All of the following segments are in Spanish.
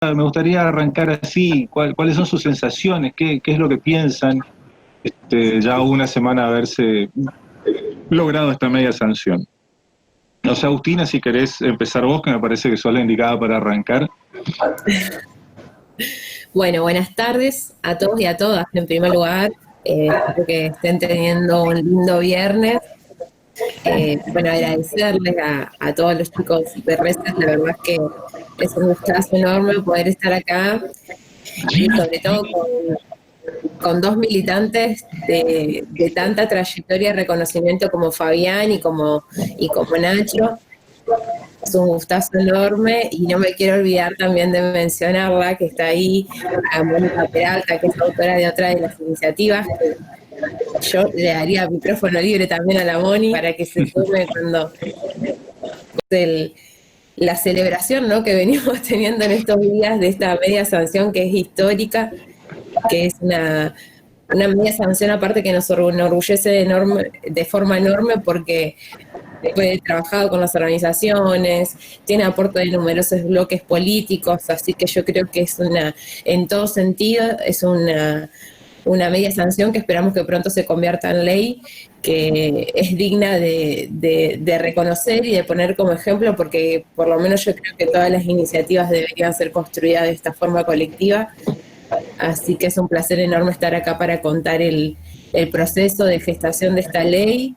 me gustaría arrancar así. ¿Cuáles son sus sensaciones? ¿Qué es lo que piensan? Ya una semana haberse logrado esta media sanción. No sé, Agustina, si querés empezar vos, que me parece que sos la indicada para arrancar. Bueno, buenas tardes a todos y a todas. En primer lugar, espero que estén teniendo un lindo viernes. Bueno, agradecerles a todos los chicos de Reset. La verdad es que es un gustazo enorme poder estar acá y sobre todo con dos militantes de tanta trayectoria y reconocimiento como Fabián y como Nacho. Es un gustazo enorme y no me quiero olvidar también de mencionarla, que está ahí, a Mónica Peralta, que es autora de otra de las iniciativas, que yo le daría micrófono libre también a la Moni para que se sume cuando la celebración, ¿no?, que venimos teniendo en estos días de esta media sanción que es histórica, que es una media sanción aparte que nos enorgullece de forma enorme porque fue trabajado con las organizaciones, tiene aporte de numerosos bloques políticos, así que yo creo que en todo sentido, es una media sanción que esperamos que pronto se convierta en ley, que es digna de reconocer y de poner como ejemplo, porque por lo menos yo creo que todas las iniciativas deberían ser construidas de esta forma colectiva. Así que es un placer enorme estar acá para contar el proceso de gestación de esta ley,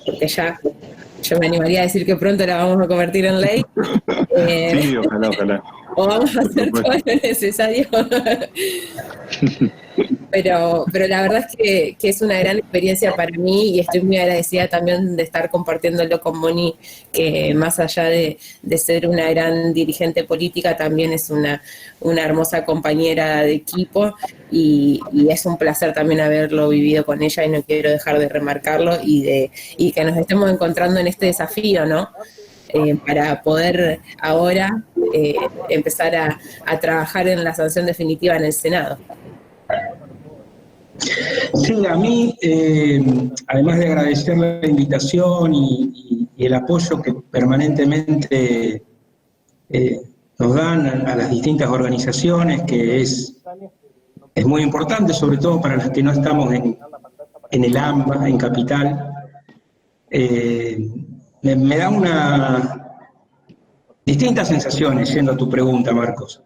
porque ya yo me animaría a decir que pronto la vamos a convertir en ley. Sí, ojalá. O vamos a hacer todo lo necesario. Pero la verdad es que es una gran experiencia para mí y estoy muy agradecida también de estar compartiéndolo con Moni, que más allá de ser una gran dirigente política, también es una hermosa compañera de equipo y es un placer también haberlo vivido con ella y no quiero dejar de remarcarlo y que nos estemos encontrando en este desafío, ¿no? Para poder ahora empezar a trabajar en la sanción definitiva en el Senado. Sí, a mí, además de agradecer la invitación y el apoyo que permanentemente nos dan a las distintas organizaciones, que es muy importante, sobre todo para las que no estamos en el AMBA, en Capital, me da distintas sensaciones, yendo a tu pregunta, Marcos.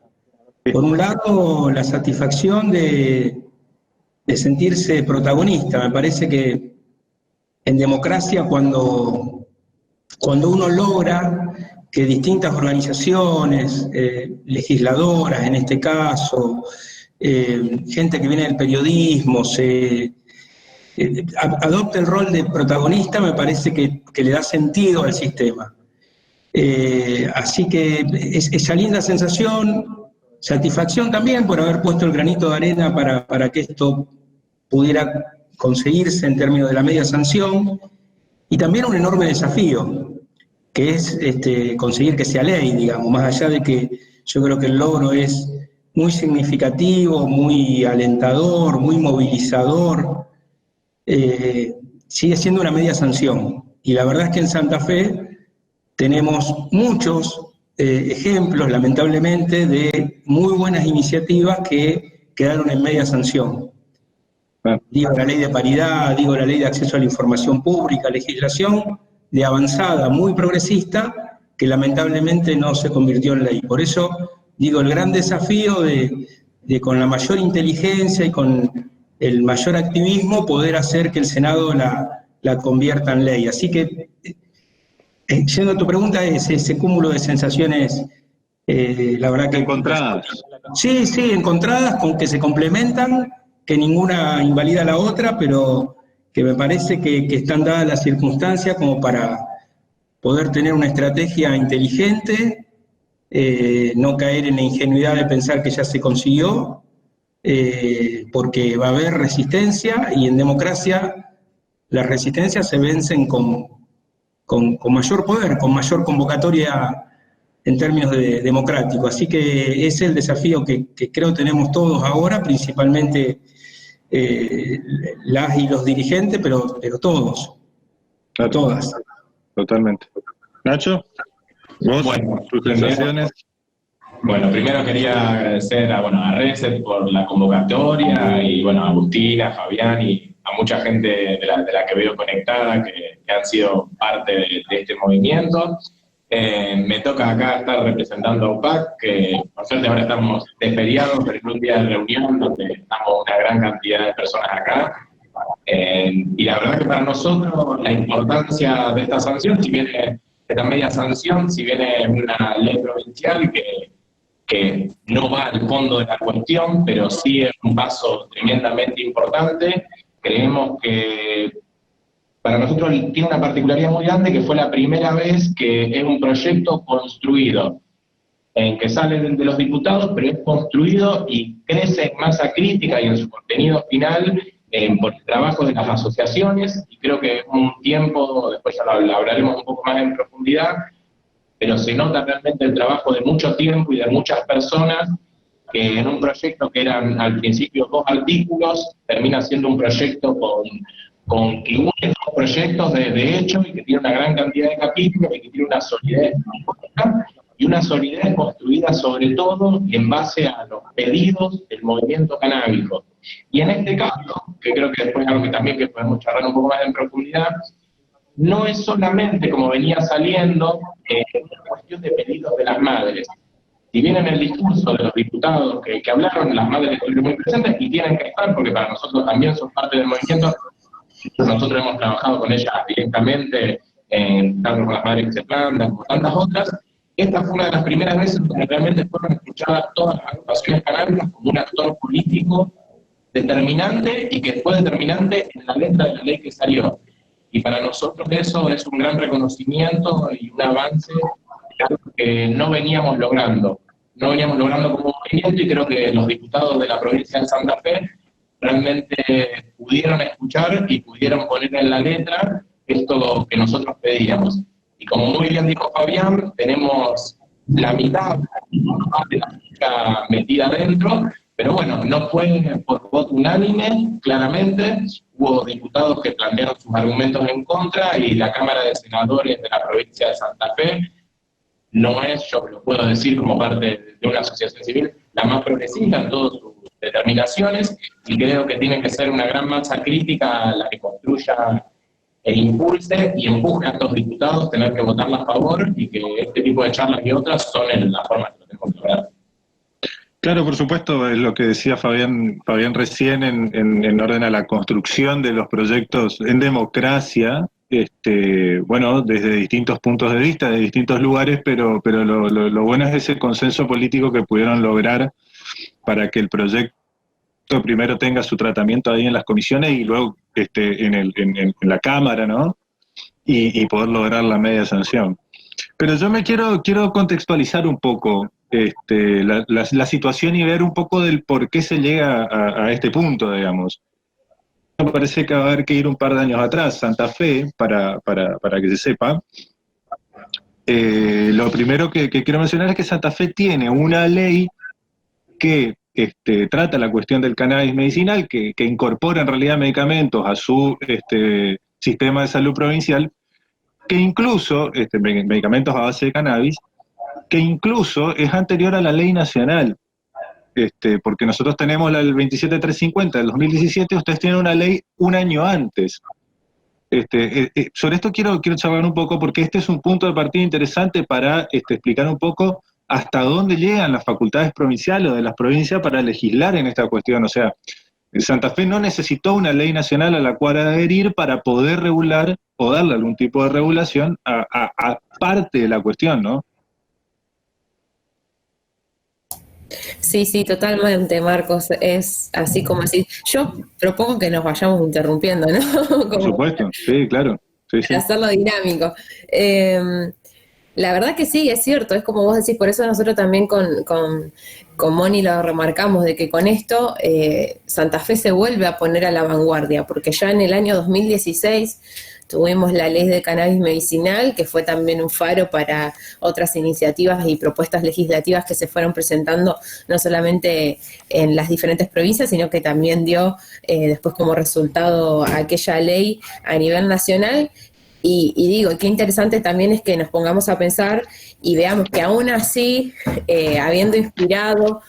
Por un lado, la satisfacción de sentirse protagonista. Me parece que en democracia cuando uno logra que distintas organizaciones, legisladoras en este caso, gente que viene del periodismo, adopte el rol de protagonista, me parece que le da sentido al sistema. Así que esa linda sensación, satisfacción también por haber puesto el granito de arena para que esto pudiera conseguirse en términos de la media sanción, y también un enorme desafío, que es conseguir que sea ley, digamos, más allá de que yo creo que el logro es muy significativo, muy alentador, muy movilizador, sigue siendo una media sanción. Y la verdad es que en Santa Fe tenemos muchos ejemplos, lamentablemente, de muy buenas iniciativas que quedaron en media sanción. Digo la ley de paridad, digo la ley de acceso a la información pública, legislación de avanzada, muy progresista, que lamentablemente no se convirtió en ley. Por eso digo, el gran desafío de con la mayor inteligencia y con el mayor activismo poder hacer que el Senado la convierta en ley. Así que, yendo a tu pregunta, es ese cúmulo de sensaciones, la verdad que... Encontradas. Sí, encontradas, con que se complementan, que ninguna invalida a la otra, pero que me parece que están dadas las circunstancias como para poder tener una estrategia inteligente, no caer en la ingenuidad de pensar que ya se consiguió, porque va a haber resistencia y en democracia las resistencias se vencen con mayor poder, con mayor convocatoria en términos democráticos. Así que ese es el desafío que creo tenemos todos ahora, principalmente las y los dirigentes, pero todos, todas. Totalmente. Nacho, vos, Bueno, tus sensaciones. Bueno, primero quería agradecer a Reset por la convocatoria y a Agustín, a Fabián y a mucha gente de la que veo conectada que han sido parte de este movimiento. Me toca acá estar representando a UPAC, que por suerte ahora estamos de feriado, pero en un día de reunión donde estamos una gran cantidad de personas acá. Y la verdad que para nosotros la importancia de esta sanción, esta media sanción, si bien es una ley provincial que no va al fondo de la cuestión, pero sí es un paso tremendamente importante. Creemos que para nosotros tiene una particularidad muy grande, que fue la primera vez que es un proyecto construido, en que sale de los diputados, pero es construido y crece en masa crítica y en su contenido final por el trabajo de las asociaciones, y creo que un tiempo, después ya lo hablaremos un poco más en profundidad, pero se nota realmente el trabajo de mucho tiempo y de muchas personas, que en un proyecto que eran al principio 2 artículos, termina siendo un proyecto que une 2 proyectos de hecho y que tiene una gran cantidad de capítulos y que tiene una solidez y una solidez construida sobre todo en base a los pedidos del movimiento canábico. Y en este caso, que creo que después es algo que también que podemos charlar un poco más en profundidad, no es solamente, como venía saliendo, una cuestión de pedidos de las madres. Si bien en el discurso de los diputados que hablaron, las madres estuvieron muy presentes y tienen que estar, porque para nosotros también son parte del movimiento. Nosotros hemos trabajado con ellas directamente, tanto con las madres que se plantan, con tantas otras. Esta fue una de las primeras veces donde realmente fueron escuchadas todas las agrupaciones canábicas como un actor político determinante y que fue determinante en la letra de la ley que salió. Y para nosotros eso es un gran reconocimiento y un avance que no veníamos logrando. No veníamos logrando como movimiento, y creo que los diputados de la provincia de Santa Fe realmente pudieron escuchar y pudieron poner en la letra esto que nosotros pedíamos. Y como muy bien dijo Fabián, tenemos la mitad de la ficha metida adentro, pero bueno, no fue por voto unánime, claramente. Hubo diputados que plantearon sus argumentos en contra, y la Cámara de Senadores de la provincia de Santa Fe no es, yo lo puedo decir como parte de una asociación civil, la más progresista en todas sus determinaciones, y creo que tiene que ser una gran masa crítica la que construya e impulse y empuje a estos diputados tener que votarla a favor, y que este tipo de charlas y otras son la forma que lo tenemos que lograr. Claro, por supuesto, es lo que decía Fabián recién en orden a la construcción de los proyectos en democracia, desde distintos puntos de vista, de distintos lugares, pero lo bueno es ese consenso político que pudieron lograr para que el proyecto primero tenga su tratamiento ahí en las comisiones y luego en la Cámara, ¿no? Y poder lograr la media sanción. Pero yo me quiero contextualizar un poco la situación y ver un poco del por qué se llega a este punto, digamos. Me parece que va a haber que ir un par de años atrás. Santa Fe, para que se sepa, lo primero que quiero mencionar es que Santa Fe tiene una ley que trata la cuestión del cannabis medicinal, que incorpora en realidad medicamentos a su sistema de salud provincial, que incluso, medicamentos a base de cannabis, que incluso es anterior a la ley nacional, porque nosotros tenemos el 27350 del 2017, ustedes tienen una ley un año antes. Sobre esto quiero charlar un poco, porque este es un punto de partida interesante para explicar un poco hasta dónde llegan las facultades provinciales o de las provincias para legislar en esta cuestión. O sea, Santa Fe no necesitó una ley nacional a la cual adherir para poder regular o darle algún tipo de regulación a parte de la cuestión, ¿no? Sí, totalmente, Marcos, es así como así. Yo propongo que nos vayamos interrumpiendo, ¿no? Por supuesto, sí, claro. Sí, para hacerlo dinámico. La verdad que sí, es cierto, es como vos decís, por eso nosotros también con Moni lo remarcamos, de que con esto Santa Fe se vuelve a poner a la vanguardia, porque ya en el año 2016 tuvimos la ley de cannabis medicinal, que fue también un faro para otras iniciativas y propuestas legislativas que se fueron presentando no solamente en las diferentes provincias, sino que también dio después como resultado aquella ley a nivel nacional. Y digo, qué interesante también es que nos pongamos a pensar y veamos que aún así, habiendo inspirado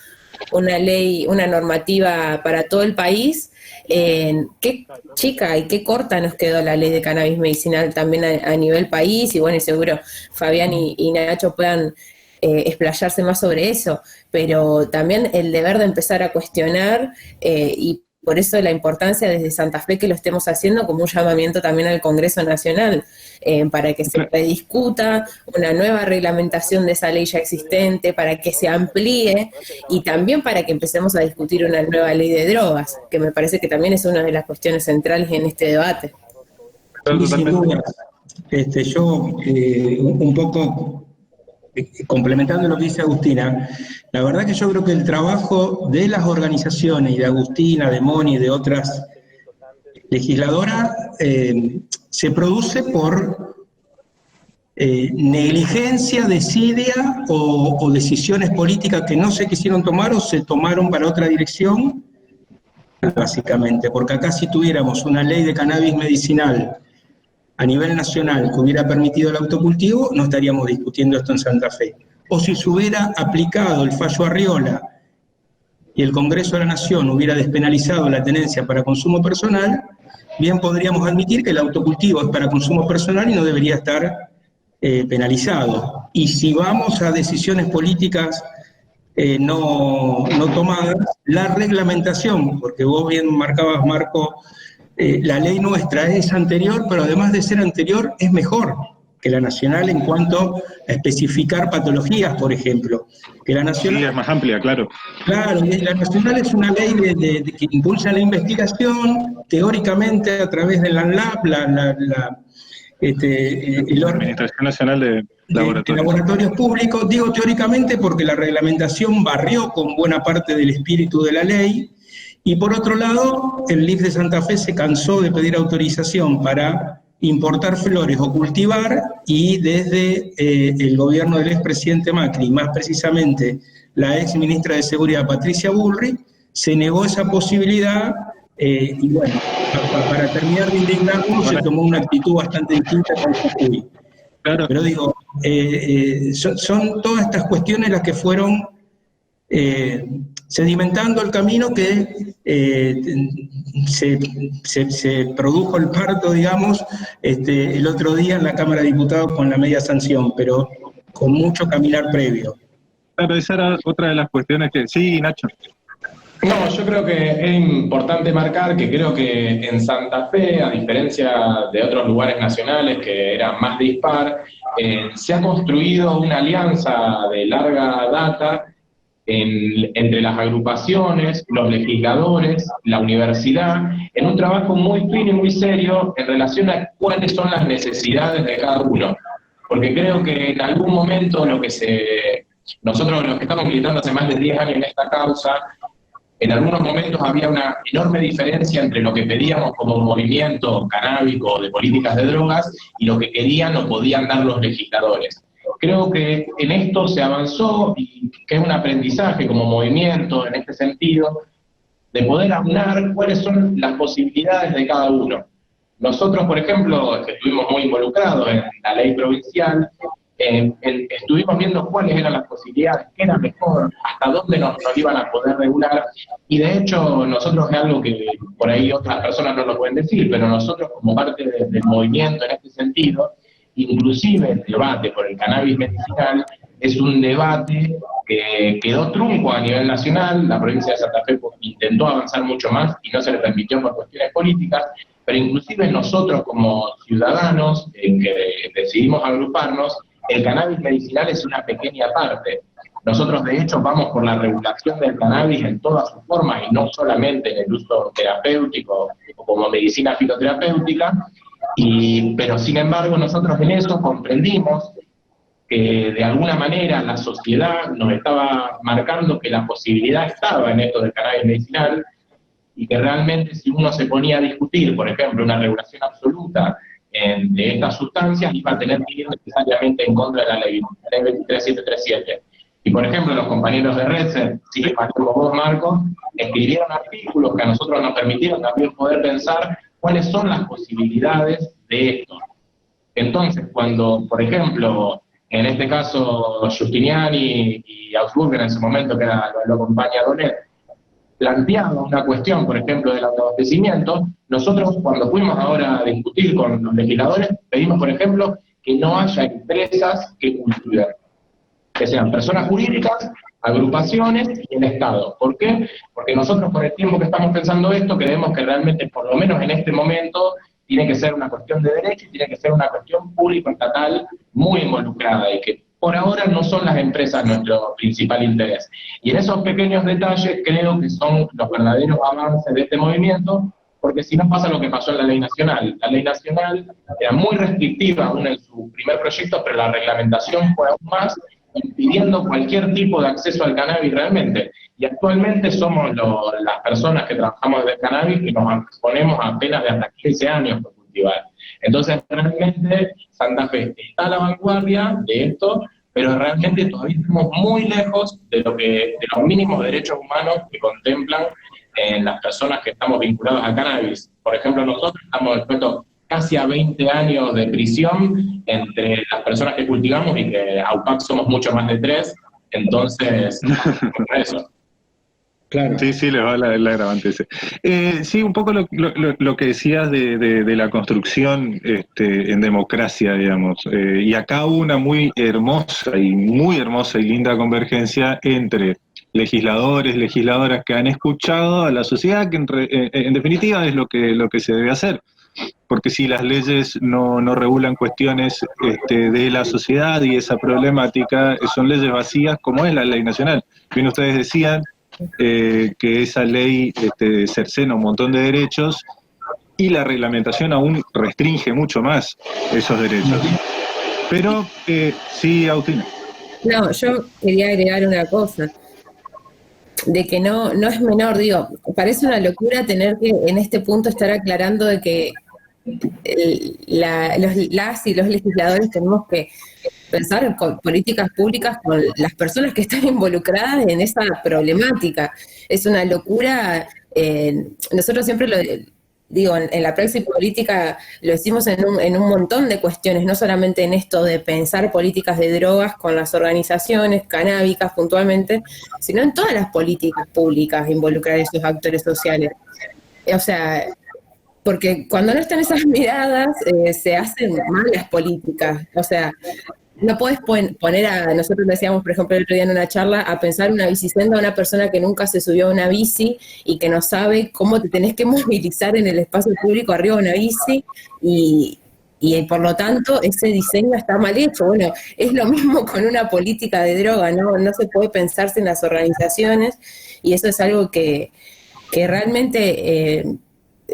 una ley, una normativa para todo el país, qué chica y qué corta nos quedó la ley de cannabis medicinal también a nivel país, y bueno, y seguro Fabián y Nacho puedan explayarse más sobre eso, pero también el deber de empezar a cuestionar y por eso la importancia desde Santa Fe que lo estemos haciendo como un llamamiento también al Congreso Nacional, para que se rediscuta una nueva reglamentación de esa ley ya existente, para que se amplíe y también para que empecemos a discutir una nueva ley de drogas, que me parece que también es una de las cuestiones centrales en este debate. Sí, sin duda. Yo un poco complementando lo que dice Agustina, la verdad que yo creo que el trabajo de las organizaciones y de Agustina, de Moni y de otras legisladoras se produce por negligencia, desidia o decisiones políticas que no se quisieron tomar o se tomaron para otra dirección, básicamente, porque acá si tuviéramos una ley de cannabis medicinal a nivel nacional que hubiera permitido el autocultivo, no estaríamos discutiendo esto en Santa Fe. O si se hubiera aplicado el fallo Arriola y el Congreso de la Nación hubiera despenalizado la tenencia para consumo personal, bien podríamos admitir que el autocultivo es para consumo personal y no debería estar penalizado. Y si vamos a decisiones políticas no tomadas, la reglamentación, porque vos bien marcabas, Marco, la ley nuestra es anterior, pero además de ser anterior, es mejor que la nacional en cuanto a especificar patologías, por ejemplo. Que la nacional, sí, es más amplia, claro. Claro, la nacional es una ley que impulsa la investigación, teóricamente a través de la ANLAB, La Administración Nacional de Laboratorios Públicos. Digo teóricamente porque la reglamentación barrió con buena parte del espíritu de la ley. Y por otro lado, el LIF de Santa Fe se cansó de pedir autorización para importar flores o cultivar, y desde el gobierno del expresidente Macri, más precisamente la ex ministra de Seguridad Patricia Bullrich, se negó esa posibilidad y bueno, para terminar de indignarnos se tomó una actitud bastante distinta con Jujuy. Claro. Pero digo, son todas estas cuestiones las que fueron sedimentando el camino que se produjo el parto, digamos, el otro día en la Cámara de Diputados con la media sanción, pero con mucho caminar previo. Claro, esa era otra de las cuestiones que... Sí, Nacho. No, yo creo que es importante marcar que creo que en Santa Fe, a diferencia de otros lugares nacionales que eran más dispar, se ha construido una alianza de larga data entre las agrupaciones, los legisladores, la universidad, en un trabajo muy fino y muy serio en relación a cuáles son las necesidades de cada uno. Porque creo que en algún momento nosotros los que estamos militando hace más de 10 años en esta causa, en algunos momentos había una enorme diferencia entre lo que pedíamos como movimiento canábico de políticas de drogas y lo que querían o podían dar los legisladores. Creo que en esto se avanzó y que es un aprendizaje como movimiento en este sentido, de poder aunar cuáles son las posibilidades de cada uno. Nosotros, por ejemplo, que estuvimos muy involucrados en la ley provincial, estuvimos viendo cuáles eran las posibilidades, qué era mejor, hasta dónde nos iban a poder regular, y de hecho nosotros es algo que por ahí otras personas no lo pueden decir, pero nosotros como parte del movimiento en este sentido, inclusive el debate por el cannabis medicinal es un debate que quedó trunco a nivel nacional. La provincia de Santa Fe intentó avanzar mucho más y no se le permitió por cuestiones políticas, pero inclusive nosotros como ciudadanos que decidimos agruparnos, el cannabis medicinal es una pequeña parte. Nosotros de hecho vamos por la regulación del cannabis en todas sus formas y no solamente en el uso terapéutico o como medicina fitoterapéutica, pero sin embargo nosotros en eso comprendimos que de alguna manera la sociedad nos estaba marcando que la posibilidad estaba en esto del cannabis medicinal y que realmente si uno se ponía a discutir, por ejemplo, una regulación absoluta de estas sustancias, iba a tener que ir necesariamente en contra de la ley 23737. Y por ejemplo, los compañeros de RedSet, sí, como vos, Marco, escribieron artículos que a nosotros nos permitieron también poder pensar cuáles son las posibilidades de esto. Entonces, cuando, por ejemplo, en este caso, Giustiniani y Augsburger en ese momento, que lo acompaña Donet, planteaba una cuestión, por ejemplo, del autoabastecimiento, nosotros cuando fuimos ahora a discutir con los legisladores, pedimos, por ejemplo, que no haya empresas que cultiven, que sean personas jurídicas, agrupaciones y el Estado. ¿Por qué? Porque nosotros por el tiempo que estamos pensando esto, creemos que realmente, por lo menos en este momento, tiene que ser una cuestión de derecho y tiene que ser una cuestión público-estatal muy involucrada y que por ahora no son las empresas nuestro principal interés. Y en esos pequeños detalles creo que son los verdaderos avances de este movimiento, porque si no pasa lo que pasó en la Ley Nacional. La Ley Nacional era muy restrictiva aún en su primer proyecto, pero la reglamentación fue aún más, impidiendo cualquier tipo de acceso al cannabis realmente. Y actualmente somos las personas que trabajamos desde el cannabis que nos exponemos a penas de hasta 15 años por cultivar. Entonces, realmente, Santa Fe está a la vanguardia de esto, pero realmente todavía estamos muy lejos de los mínimos derechos humanos que contemplan en las personas que estamos vinculadas al cannabis. Por ejemplo, nosotros estamos expuestos casi a 20 años de prisión entre las personas que cultivamos y que AUPAC somos mucho más de 3, entonces, eso. Claro. Sí, les va el agravante ese. Sí, un poco lo que decías de la construcción en democracia, digamos. Y acá hubo una muy hermosa y linda convergencia entre legisladores, legisladoras que han escuchado a la sociedad, que en definitiva es lo que se debe hacer. Porque si las leyes no regulan cuestiones de la sociedad y esa problemática, son leyes vacías como es la ley nacional. Bien, ustedes decían que esa ley cercena un montón de derechos y la reglamentación aún restringe mucho más esos derechos. Pero, sí, Agustina. No, yo quería agregar una cosa, de que no es menor, digo, parece una locura tener que en este punto estar aclarando de que las y los legisladores tenemos que pensar con políticas públicas con las personas que están involucradas en esa problemática. Es una locura. Nosotros siempre lo digo, en la praxis política lo decimos en un montón de cuestiones, no solamente en esto de pensar políticas de drogas con las organizaciones canábicas puntualmente, sino en todas las políticas públicas involucrar a esos actores sociales. O sea, porque cuando no están esas miradas, se hacen malas políticas. O sea, no puedes poner nosotros decíamos, por ejemplo, el otro día en una charla, a pensar una bicisenda a una persona que nunca se subió a una bici y que no sabe cómo te tenés que movilizar en el espacio público arriba de una bici y por lo tanto ese diseño está mal hecho. Bueno, es lo mismo con una política de droga, no se puede pensarse en las organizaciones y eso es algo que realmente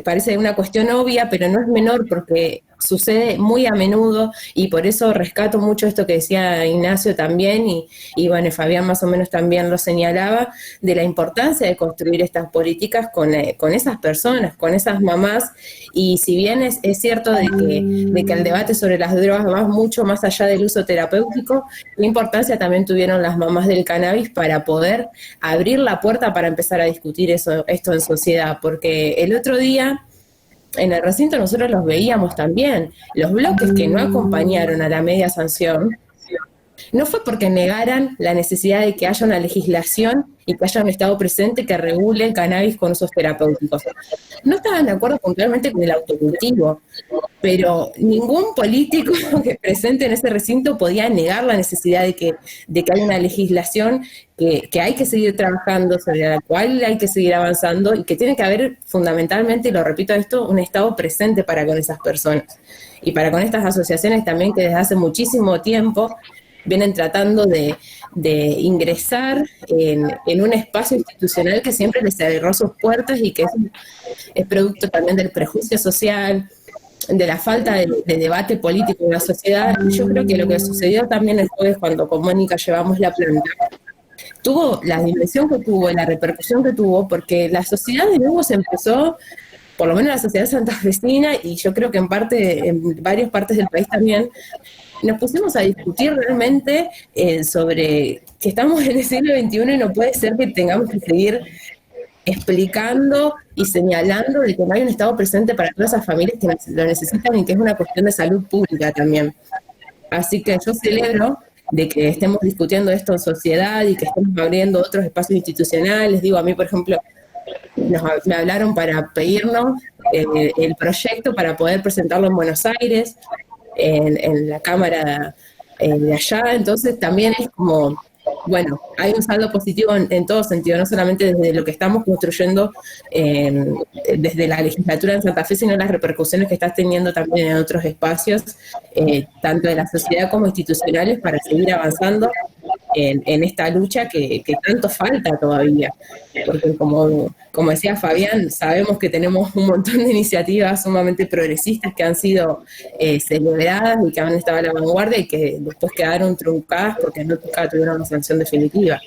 parece una cuestión obvia, pero no es menor porque sucede muy a menudo y por eso rescato mucho esto que decía Ignacio también y bueno, Fabián más o menos también lo señalaba, de la importancia de construir estas políticas con esas personas, con esas mamás, y si bien es cierto de que el debate sobre las drogas va mucho más allá del uso terapéutico, la importancia también tuvieron las mamás del cannabis para poder abrir la puerta para empezar a discutir esto en sociedad, porque el otro día en el recinto nosotros los veíamos también, los bloques que no acompañaron a la media sanción, no fue porque negaran la necesidad de que haya una legislación y que haya un Estado presente que regule el cannabis con usos terapéuticos. No estaban de acuerdo puntualmente con el autocultivo, pero ningún político que presente en ese recinto podía negar la necesidad de que haya una legislación que hay que seguir trabajando, sobre la cual hay que seguir avanzando y que tiene que haber fundamentalmente, y lo repito esto, un Estado presente para con esas personas y para con estas asociaciones también que desde hace muchísimo tiempo vienen tratando de ingresar en un espacio institucional que siempre les cerró sus puertas y que es producto también del prejuicio social, de la falta de debate político en la sociedad. Yo creo que lo que sucedió también el jueves cuando con Mónica llevamos la planta, tuvo la dimensión que tuvo y la repercusión que tuvo, porque la sociedad de nuevo se empezó, por lo menos la sociedad santafesina, y yo creo que en varias partes del país también, nos pusimos a discutir realmente sobre que estamos en el siglo XXI y no puede ser que tengamos que seguir explicando y señalando de que no hay un Estado presente para todas esas familias que lo necesitan y que es una cuestión de salud pública también. Así que yo celebro de que estemos discutiendo esto en sociedad y que estemos abriendo otros espacios institucionales. Digo, a mí, por ejemplo, me hablaron para pedirnos el proyecto para poder presentarlo en Buenos Aires, en la Cámara de allá. Entonces también es como, bueno, hay un saldo positivo en todo sentido, no solamente desde lo que estamos construyendo desde la legislatura en Santa Fe, sino las repercusiones que estás teniendo también en otros espacios, tanto de la sociedad como institucionales, para seguir avanzando en esta lucha que tanto falta todavía. Porque como decía Fabián, sabemos que tenemos un montón de iniciativas sumamente progresistas que han sido celebradas y que han estado a la vanguardia y que después quedaron truncadas porque nunca tuvieron una sanción definitiva.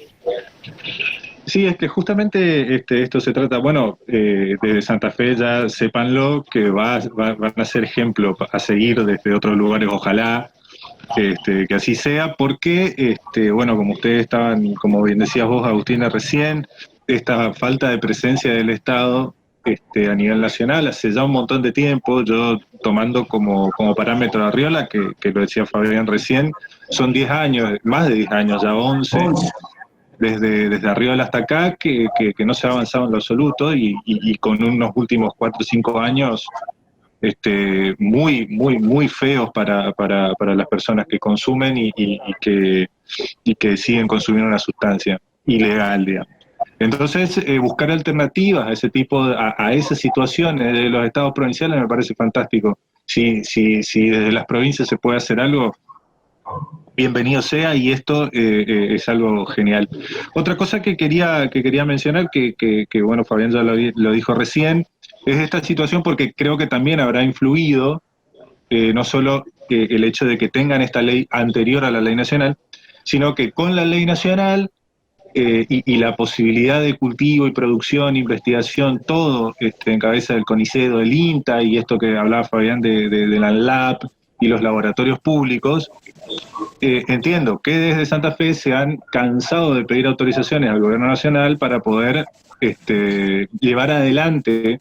Sí, es que justamente esto se trata, bueno, de Santa Fe ya sépanlo, que van a ser ejemplo a seguir desde otros lugares, ojalá que así sea, porque, bueno, como ustedes estaban, como bien decías vos, Agustina, recién, esta falta de presencia del Estado a nivel nacional hace ya un montón de tiempo, yo tomando como parámetro a Arriola, que lo decía Fabián recién, son 10 años, más de 10 años, ya 11, desde Arriola hasta acá, que no se ha avanzado en lo absoluto, y con unos últimos 4 o 5 años muy feos para las personas que consumen y que siguen consumiendo una sustancia ilegal, digamos. Entonces, buscar alternativas a ese tipo, a esas situaciones de los estados provinciales me parece fantástico. Si desde las provincias se puede hacer algo, bienvenido sea, y esto es algo genial. Otra cosa que quería mencionar, que bueno, Fabián ya lo dijo recién, es esta situación, porque creo que también habrá influido no solo el hecho de que tengan esta ley anterior a la ley nacional, sino que con la ley nacional y la posibilidad de cultivo y producción, investigación, todo en cabeza del CONICET, del INTA, y esto que hablaba Fabián de la ANLAP y los laboratorios públicos, entiendo que desde Santa Fe se han cansado de pedir autorizaciones al gobierno nacional para poder llevar adelante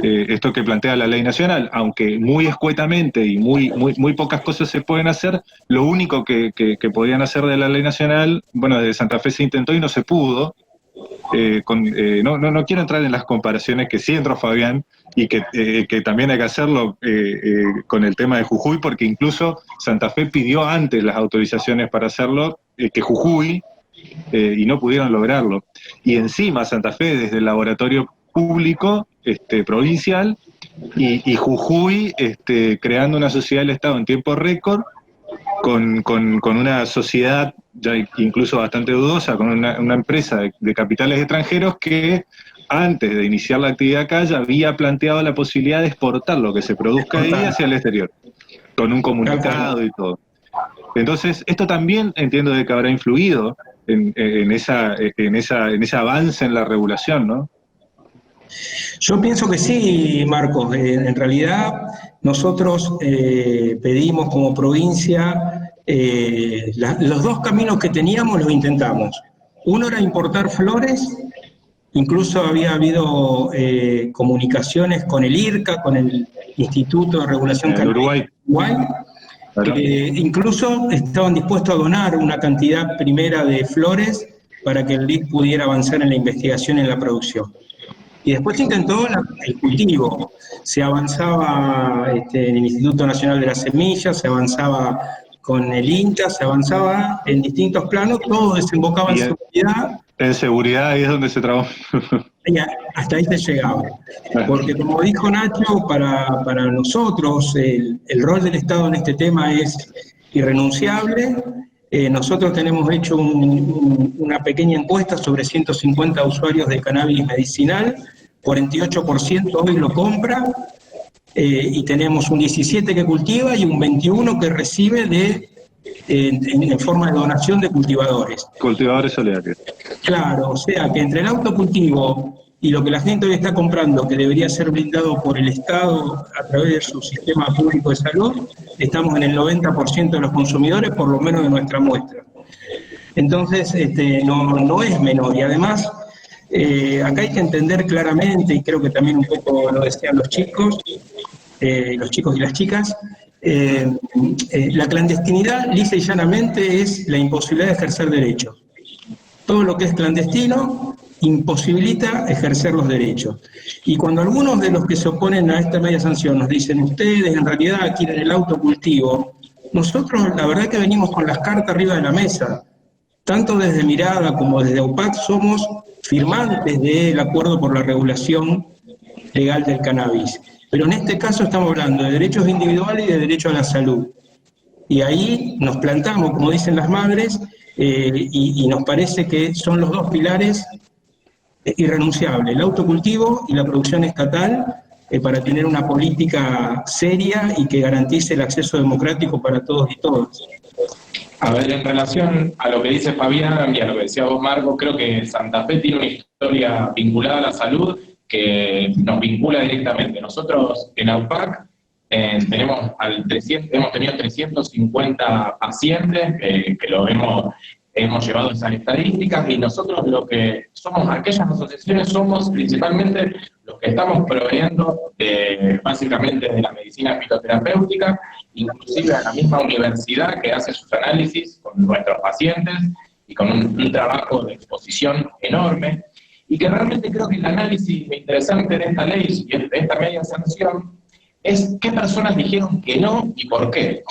esto que plantea la ley nacional, aunque muy escuetamente y muy pocas cosas se pueden hacer. Lo único que podían hacer de la ley nacional, bueno, de Santa Fe se intentó y no se pudo. No quiero entrar en las comparaciones que sí entró Fabián, y que también hay que hacerlo con el tema de Jujuy, porque incluso Santa Fe pidió antes las autorizaciones para hacerlo que Jujuy, y no pudieron lograrlo. Y encima Santa Fe, desde el laboratorio público provincial, y Jujuy creando una sociedad del Estado en tiempo récord, con una sociedad ya incluso bastante dudosa, con una empresa de capitales extranjeros que antes de iniciar la actividad acá ya había planteado la posibilidad de exportar lo que se produzca ahí hacia el exterior, con un comunicado y todo. Entonces, esto también entiendo de que habrá influido en ese avance en la regulación, ¿no? Yo pienso que sí, Marcos. En realidad, nosotros pedimos como provincia, los dos caminos que teníamos los intentamos. Uno era importar flores, incluso había habido comunicaciones con el IRCA, con el Instituto de Regulación Uruguay. Claro. Incluso estaban dispuestos a donar una cantidad primera de flores para que el LIC pudiera avanzar en la investigación y en la producción. Y después se intentó el cultivo. Se avanzaba en el Instituto Nacional de las Semillas, se avanzaba con el INTA, se avanzaba en distintos planos, todo desembocaba en seguridad. En seguridad ahí es donde se trabaja. Hasta ahí se llegaba. Porque como dijo Nacho, para nosotros el rol del Estado en este tema es irrenunciable. Nosotros tenemos hecho una pequeña encuesta sobre 150 usuarios de cannabis medicinal, 48% hoy lo compra, y tenemos un 17% que cultiva y un 21% que recibe en forma de donación de cultivadores. Cultivadores solidarios. Claro, o sea que entre el autocultivo y lo que la gente hoy está comprando, que debería ser blindado por el Estado a través de su sistema público de salud, estamos en el 90% de los consumidores, por lo menos de nuestra muestra. Entonces, no es menor. Y además, Acá hay que entender claramente, y creo que también un poco lo decían los chicos y las chicas, la clandestinidad, lisa y llanamente, es la imposibilidad de ejercer derechos. Todo lo que es clandestino imposibilita ejercer los derechos. Y cuando algunos de los que se oponen a esta media sanción nos dicen, ustedes en realidad quieren el autocultivo, nosotros la verdad que venimos con las cartas arriba de la mesa. Tanto desde Mirada como desde AUPAC somos firmantes del acuerdo por la regulación legal del cannabis. Pero en este caso estamos hablando de derechos individuales y de derecho a la salud. Y ahí nos plantamos, como dicen las madres, y nos parece que son los dos pilares irrenunciables, el autocultivo y la producción estatal, para tener una política seria y que garantice el acceso democrático para todos y todas. A ver, en relación a lo que dice Fabián y a lo que decía vos, Marco, creo que Santa Fe tiene una historia vinculada a la salud que nos vincula directamente. Nosotros en AUPAC hemos tenido 350 pacientes que lo hemos llevado esas estadísticas, y nosotros lo que somos, aquellas asociaciones, somos principalmente los que estamos proveyendo básicamente de la medicina fitoterapéutica, inclusive a la misma universidad que hace sus análisis con nuestros pacientes y con un trabajo de exposición enorme, y que realmente creo que el análisis interesante de esta ley y de esta media sanción es qué personas dijeron que no y por qué.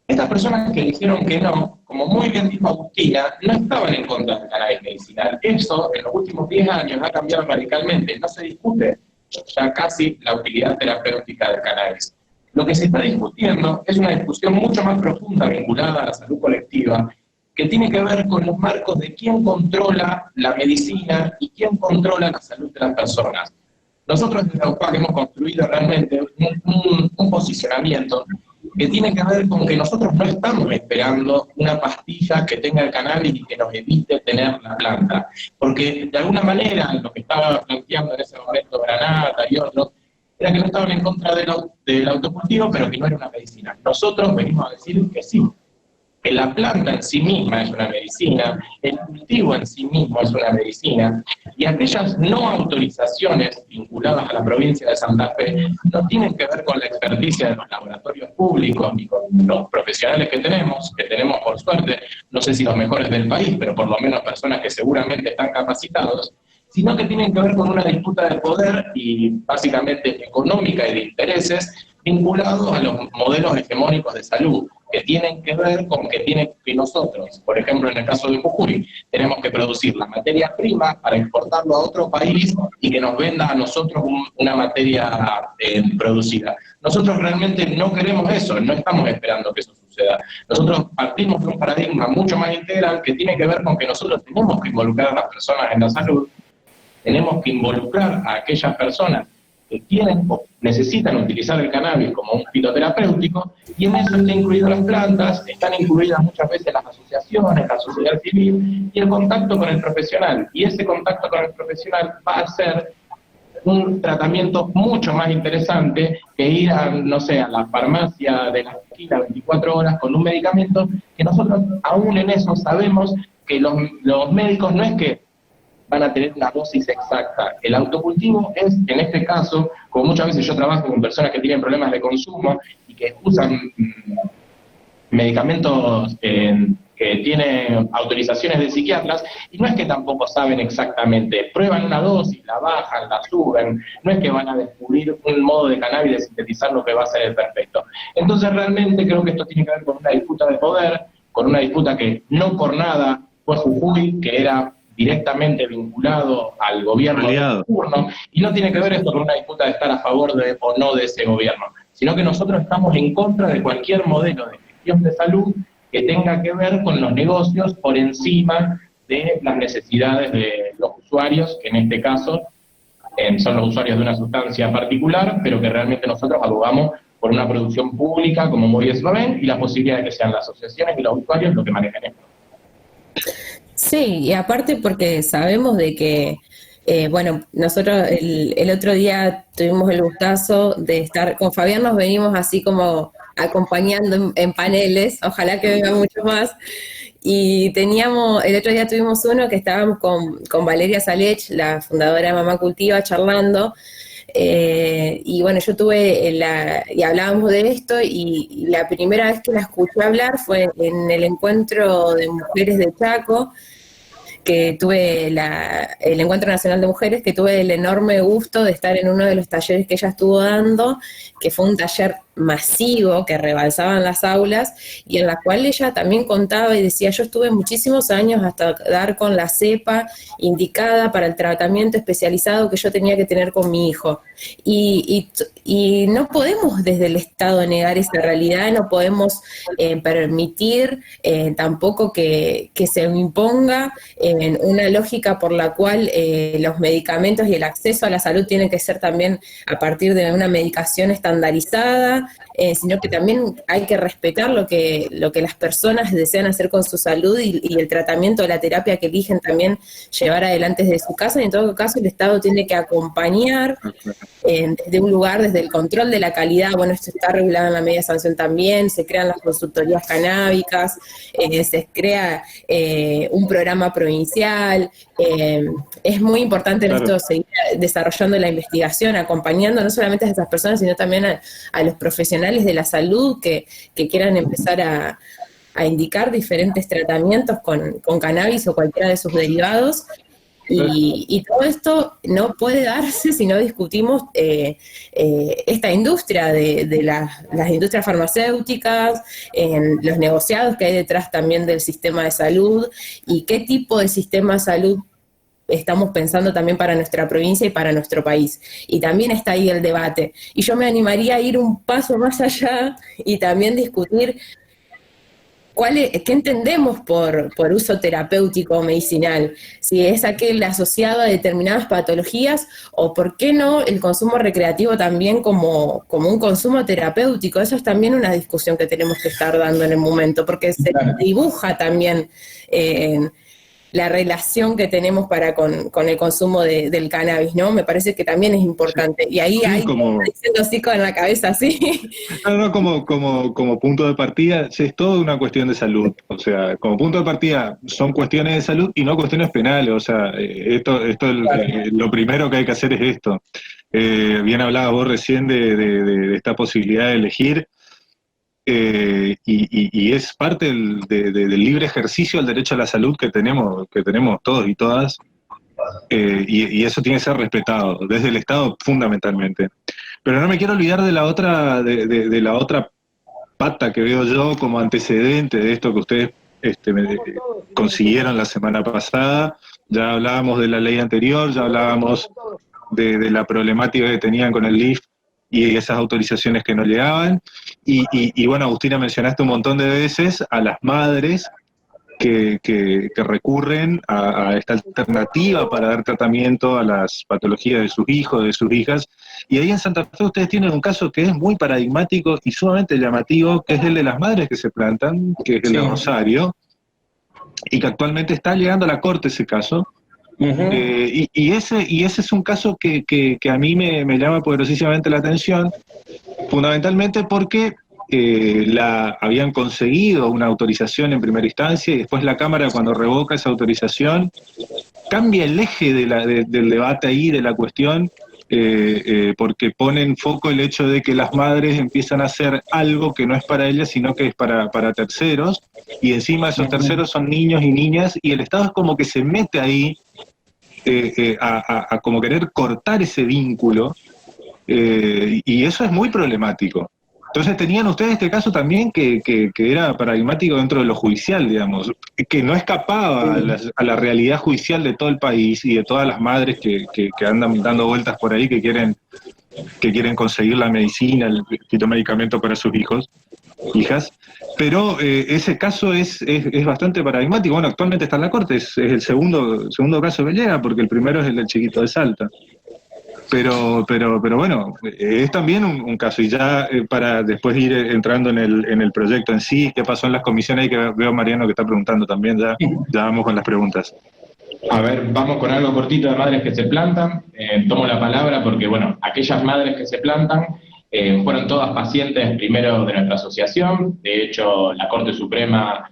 Estas personas que dijeron que no, como muy bien dijo Agustina, no estaban en contra del cannabis medicinal. Eso en los últimos 10 años ha cambiado radicalmente. No se discute ya casi la utilidad terapéutica del cannabis. Lo que se está discutiendo es una discusión mucho más profunda vinculada a la salud colectiva, que tiene que ver con los marcos de quién controla la medicina y quién controla la salud de las personas. Nosotros desde AUPAC hemos construido realmente un posicionamiento que tiene que ver con que nosotros no estamos esperando una pastilla que tenga el cannabis y que nos evite tener la planta. Porque de alguna manera lo que estaba planteando en ese momento Granata y otros era que no estaban en contra del autocultivo, pero que no era una medicina. Nosotros venimos a decir que sí, que la planta en sí misma es una medicina, el cultivo en sí mismo es una medicina, y aquellas no autorizaciones vinculadas a la provincia de Santa Fe no tienen que ver con la experticia de los laboratorios públicos ni con los profesionales que tenemos por suerte, no sé si los mejores del país, pero por lo menos personas que seguramente están capacitados, sino que tienen que ver con una disputa de poder y básicamente económica y de intereses vinculados a los modelos hegemónicos de salud, que tienen que ver con que nosotros, por ejemplo en el caso de Jujuy, tenemos que producir la materia prima para exportarlo a otro país y que nos venda a nosotros una materia producida. Nosotros realmente no queremos eso, no estamos esperando que eso suceda. Nosotros partimos de un paradigma mucho más integral que tiene que ver con que nosotros tenemos que involucrar a las personas en la salud, tenemos que involucrar a aquellas personas que quieren o necesitan utilizar el cannabis como un fitoterapéutico, y en eso están incluidas las plantas, están incluidas muchas veces las asociaciones, la sociedad civil, y el contacto con el profesional. Y ese contacto con el profesional va a ser un tratamiento mucho más interesante que ir a, no sé, a la farmacia de la esquina 24 horas con un medicamento que nosotros aún en eso sabemos que los médicos no es que van a tener una dosis exacta. El autocultivo es, en este caso, como muchas veces yo trabajo con personas que tienen problemas de consumo y que usan medicamentos que tienen autorizaciones de psiquiatras, y no es que tampoco saben exactamente, prueban una dosis, la bajan, la suben, no es que van a descubrir un modo de cannabis de sintetizar lo que va a ser el perfecto. Entonces realmente creo que esto tiene que ver con una disputa de poder, con una disputa que no por nada fue Jujuy, que era directamente vinculado al gobierno de turno, y no tiene que ver esto con una disputa de estar a favor de o no de ese gobierno, sino que nosotros estamos en contra de cualquier modelo de gestión de salud que tenga que ver con los negocios por encima de las necesidades de los usuarios, que en este caso son los usuarios de una sustancia particular, pero que realmente nosotros abogamos por una producción pública, como muy bien lo ven, y la posibilidad de que sean las asociaciones y los usuarios los que manejen esto. Sí, y aparte porque sabemos de que, bueno, nosotros el otro día tuvimos el gustazo de estar con Fabián, nos venimos así como acompañando en paneles, ojalá que venga mucho más, Y el otro día tuvimos uno que estábamos con Valeria Salech, la fundadora de Mamá Cultiva, charlando. Y bueno, yo y hablábamos de esto, y la primera vez que la escuché hablar fue en el encuentro de mujeres de Chaco, que tuve el Encuentro Nacional de Mujeres, que tuve el enorme gusto de estar en uno de los talleres que ella estuvo dando, que fue un taller masivo que rebalsaban las aulas, y en la cual ella también contaba y decía: yo estuve muchísimos años hasta dar con la cepa indicada para el tratamiento especializado que yo tenía que tener con mi hijo. Y no podemos desde el Estado negar esa realidad, no podemos permitir tampoco que se imponga una lógica por la cual los medicamentos y el acceso a la salud tienen que ser también a partir de una medicación estandarizada, sino que también hay que respetar lo que las personas desean hacer con su salud, y el tratamiento, la terapia que eligen también llevar adelante desde su casa. Y en todo caso el Estado tiene que acompañar desde un lugar, desde el control de la calidad. Bueno, esto está regulado en la media sanción también, se crean las consultorías canábicas, se crea un programa provincial. Es muy importante en esto seguir desarrollando la investigación, acompañando no solamente a esas personas, sino también a los profesionales de la salud que quieran empezar a indicar diferentes tratamientos con cannabis o cualquiera de sus derivados. Y todo esto no puede darse si no discutimos esta industria de las industrias farmacéuticas, los negociados que hay detrás también del sistema de salud, y qué tipo de sistema de salud estamos pensando también para nuestra provincia y para nuestro país. Y también está ahí el debate. Y yo me animaría a ir un paso más allá y también discutir ¿qué entendemos por uso terapéutico o medicinal? Si es aquel asociado a determinadas patologías, o por qué no el consumo recreativo también como un consumo terapéutico. Eso es también una discusión que tenemos que estar dando en el momento, porque se dibuja también la relación que tenemos con el consumo del cannabis, ¿no? Me parece que también es importante. Y ahí hay diciendo así con la cabeza así. No, como punto de partida, es toda una cuestión de salud. O sea, como punto de partida son cuestiones de salud y no cuestiones penales. O sea, lo primero que hay que hacer es esto. Bien hablabas vos recién de esta posibilidad de elegir. Y es parte del libre ejercicio del derecho a la salud que tenemos todos y todas, y eso tiene que ser respetado desde el Estado fundamentalmente. Pero no me quiero olvidar de la otra pata que veo yo como antecedente de esto que ustedes consiguieron la semana pasada. Ya hablábamos de la ley anterior, ya hablábamos de la problemática que tenían con el LIF y esas autorizaciones que no llegaban. Y bueno, Agustina, mencionaste un montón de veces a las madres que recurren a esta alternativa para dar tratamiento a las patologías de sus hijos, de sus hijas. Y ahí en Santa Fe ustedes tienen un caso que es muy paradigmático y sumamente llamativo, que es el de las madres que se plantan, que es el de Rosario, y que actualmente está llegando a la corte ese caso. Uh-huh. Y ese es un caso que a mí me llama poderosísimamente la atención, fundamentalmente porque habían conseguido una autorización en primera instancia, y después la Cámara, cuando revoca esa autorización, cambia el eje del debate ahí, de la cuestión, porque pone en foco el hecho de que las madres empiezan a hacer algo que no es para ellas, sino que es para terceros, y encima esos terceros son niños y niñas, y el Estado es como que se mete ahí a como querer cortar ese vínculo, y eso es muy problemático. Entonces tenían ustedes este caso también que era paradigmático dentro de lo judicial, digamos, que no escapaba a la realidad judicial de todo el país y de todas las madres que andan dando vueltas por ahí, que quieren conseguir la medicina, el fitomedicamento para sus hijas. Pero ese caso es bastante paradigmático. Bueno, actualmente está en la Corte, es el segundo caso que llega, porque el primero es el del chiquito de Salta. Pero bueno, es también un caso. Y ya para después ir entrando en el proyecto en sí, qué pasó en las comisiones, ahí que veo a Mariano que está preguntando también, ya vamos con las preguntas. A ver, vamos con algo cortito de madres que se plantan. Tomo la palabra porque, bueno, aquellas madres que se plantan fueron todas pacientes primero de nuestra asociación. De hecho, la Corte Suprema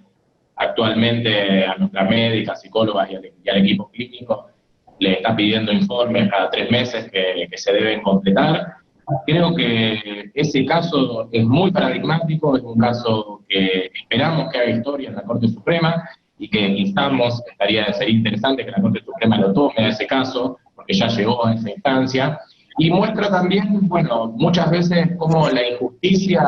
actualmente a nuestras médicas, psicólogas y al equipo clínico le está pidiendo informes cada 3 meses que se deben completar. Creo que ese caso es muy paradigmático, es un caso que esperamos que haga historia en la Corte Suprema y que instamos, sería interesante que la Corte Suprema lo tome a ese caso, porque ya llegó a esa instancia, y muestra también, bueno, muchas veces como la injusticia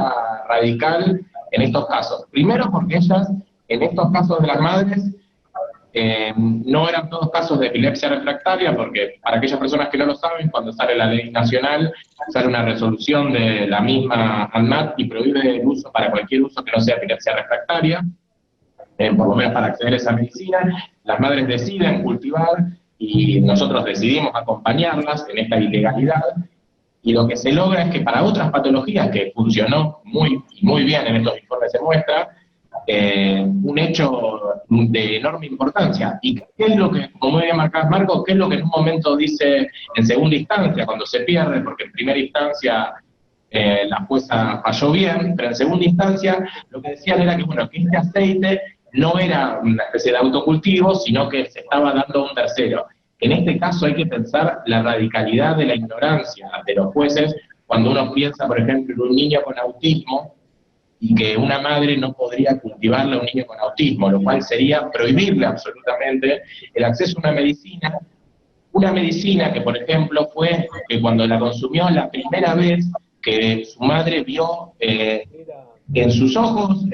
radical en estos casos. Primero porque ellas, en estos casos de las madres, no eran todos casos de epilepsia refractaria, porque para aquellas personas que no lo saben, cuando sale la ley nacional, sale una resolución de la misma ANMAT y prohíbe el uso para cualquier uso que no sea epilepsia refractaria, por lo menos para acceder a esa medicina. Las madres deciden cultivar y nosotros decidimos acompañarlas en esta ilegalidad, y lo que se logra es que para otras patologías que funcionó muy bien en estos informes se muestra, un hecho de enorme importancia. ¿Y qué es lo que, como muy bien marcado Marco, qué es lo que en un momento dice en segunda instancia, cuando se pierde, porque en primera instancia la jueza falló bien, pero en segunda instancia lo que decían era que, bueno, que este aceite no era una especie de autocultivo, sino que se estaba dando a un tercero. En este caso hay que pensar la radicalidad de la ignorancia de los jueces cuando uno piensa, por ejemplo, en un niño con autismo, y que una madre no podría cultivarle a un niño con autismo, lo cual sería prohibirle absolutamente el acceso a una medicina que, por ejemplo, fue que cuando la consumió la primera vez que su madre vio en sus ojos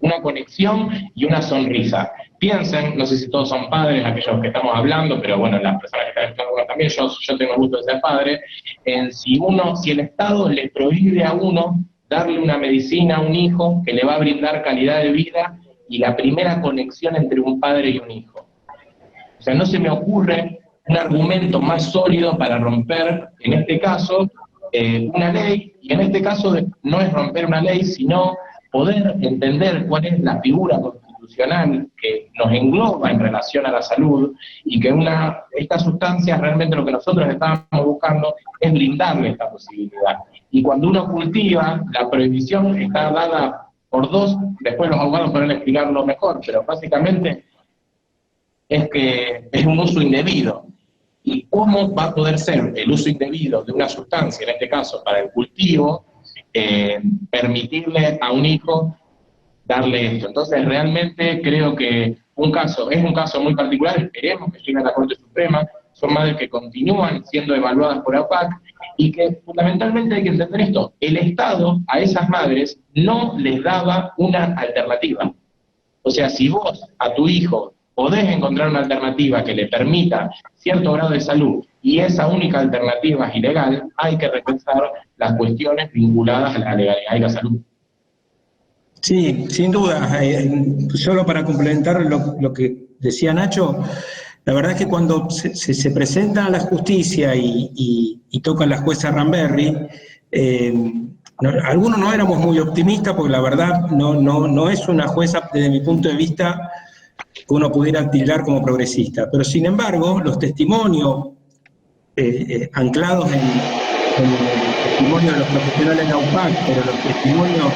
una conexión y una sonrisa. Piensen, no sé si todos son padres, aquellos que estamos hablando, pero bueno, las personas que están escuchando también, yo tengo el gusto de ser padre, si el Estado le prohíbe a uno darle una medicina a un hijo que le va a brindar calidad de vida y la primera conexión entre un padre y un hijo. O sea, no se me ocurre un argumento más sólido para romper, en este caso, una ley, y en este caso no es romper una ley, sino poder entender cuál es la figura constitucional que nos engloba en relación a la salud, y que estas sustancias, realmente lo que nosotros estábamos buscando es brindarle esta posibilidad. Y cuando uno cultiva, la prohibición está dada por dos, después los abogados podrán explicarlo mejor, pero básicamente es que es un uso indebido. ¿Y cómo va a poder ser el uso indebido de una sustancia, en este caso para el cultivo, permitirle a un hijo darle esto? Entonces realmente creo que es un caso muy particular, esperemos que llegue a la Corte Suprema, son madres que continúan siendo evaluadas por APAC, y que fundamentalmente hay que entender esto: el Estado a esas madres no les daba una alternativa. O sea, si vos a tu hijo podés encontrar una alternativa que le permita cierto grado de salud, y esa única alternativa es ilegal, hay que repensar las cuestiones vinculadas a la legalidad y la salud. Sí, sin duda. Solo para complementar lo que decía Nacho, la verdad es que cuando se presentan a la justicia y tocan la jueza Ramberry, algunos no éramos muy optimistas, porque la verdad no es una jueza, desde mi punto de vista, que uno pudiera tildar como progresista. Pero sin embargo, los testimonios anclados en el testimonio de los profesionales de AUPAC, pero los testimonios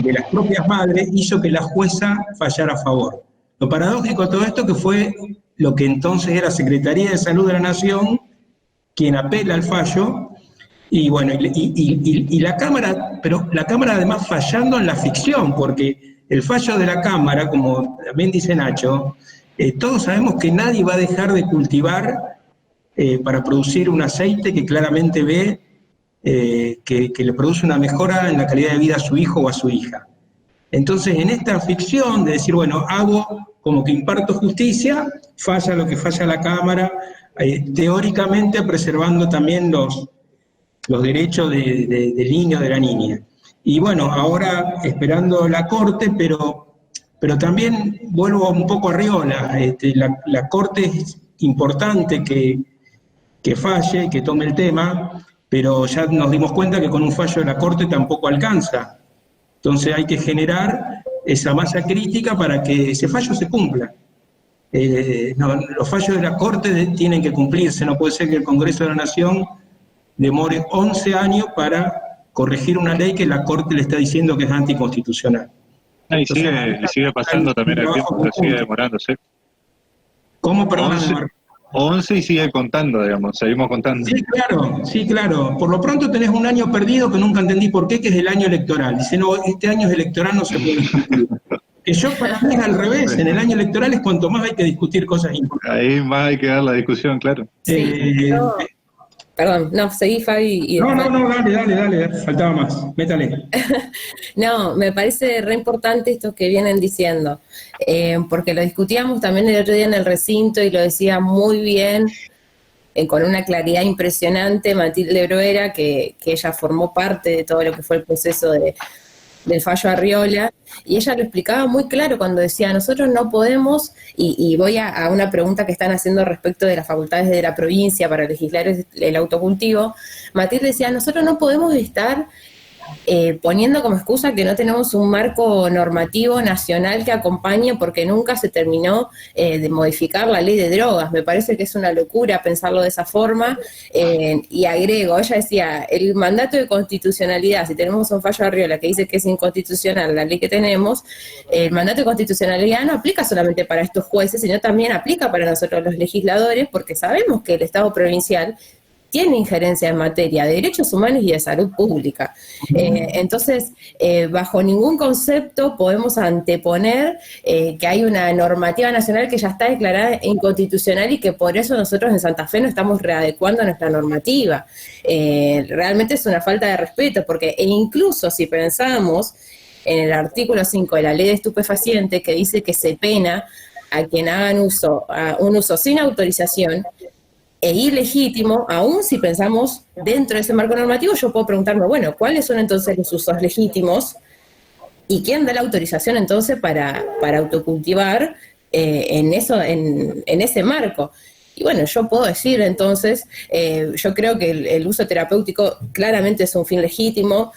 de las propias madres, hizo que la jueza fallara a favor. Lo paradójico de todo esto que fue lo que entonces era Secretaría de Salud de la Nación quien apela al fallo, y bueno, y la Cámara, pero la Cámara además fallando en la ficción, porque el fallo de la Cámara, como también dice Nacho, todos sabemos que nadie va a dejar de cultivar para producir un aceite que claramente ve que le produce una mejora en la calidad de vida a su hijo o a su hija. Entonces, en esta ficción de decir, bueno, hago como que imparto justicia, falla lo que falla la Cámara, teóricamente preservando también los derechos del niño o de la niña. Y bueno, ahora esperando la Corte, pero también vuelvo un poco a Riola, la Corte es importante que falle, que tome el tema, pero ya nos dimos cuenta que con un fallo de la Corte tampoco alcanza. Entonces hay que generar esa masa crítica para que ese fallo se cumpla. Los fallos de la Corte tienen que cumplirse, no puede ser que el Congreso de la Nación demore 11 años para corregir una ley que la Corte le está diciendo que es anticonstitucional. Y sigue pasando también el tiempo, pero sigue demorándose. ¿Cómo? Perdón, 11 y sigue contando, digamos, seguimos contando. Sí, claro. Por lo pronto tenés un año perdido que nunca entendí por qué, que es el año electoral. Dice, no, este año es electoral, no se puede discutir. Que yo para mí es al revés, en el año electoral es cuanto más hay que discutir cosas importantes. Ahí más hay que dar la discusión, claro. Perdón, no, seguí, Fabi. Dale, faltaba más, métale. No, me parece re importante esto que vienen diciendo, porque lo discutíamos también el otro día en el recinto y lo decía muy bien, con una claridad impresionante, Matilde Bruera, que ella formó parte de todo lo que fue el proceso del fallo Arriola, y ella lo explicaba muy claro cuando decía, nosotros no podemos, y voy a una pregunta que están haciendo respecto de las facultades de la provincia para legislar el autocultivo. Matilde decía, nosotros no podemos estar poniendo como excusa que no tenemos un marco normativo nacional que acompañe porque nunca se terminó de modificar la ley de drogas. Me parece que es una locura pensarlo de esa forma, y agrego, ella decía, el mandato de constitucionalidad, si tenemos un fallo de Arriola que dice que es inconstitucional la ley que tenemos, el mandato de constitucionalidad no aplica solamente para estos jueces, sino también aplica para nosotros los legisladores, porque sabemos que el Estado provincial tiene injerencia en materia de derechos humanos y de salud pública. Entonces, bajo ningún concepto podemos anteponer que hay una normativa nacional que ya está declarada inconstitucional y que por eso nosotros en Santa Fe no estamos readecuando nuestra normativa. Realmente es una falta de respeto, porque incluso si pensamos en el artículo 5 de la ley de estupefacientes, que dice que se pena a quien hagan un uso sin autorización, e ilegítimo, aún si pensamos dentro de ese marco normativo, yo puedo preguntarme, bueno, ¿cuáles son entonces los usos legítimos? ¿Y quién da la autorización entonces para autocultivar en ese marco? Y bueno, yo puedo decir entonces, yo creo que el uso terapéutico claramente es un fin legítimo,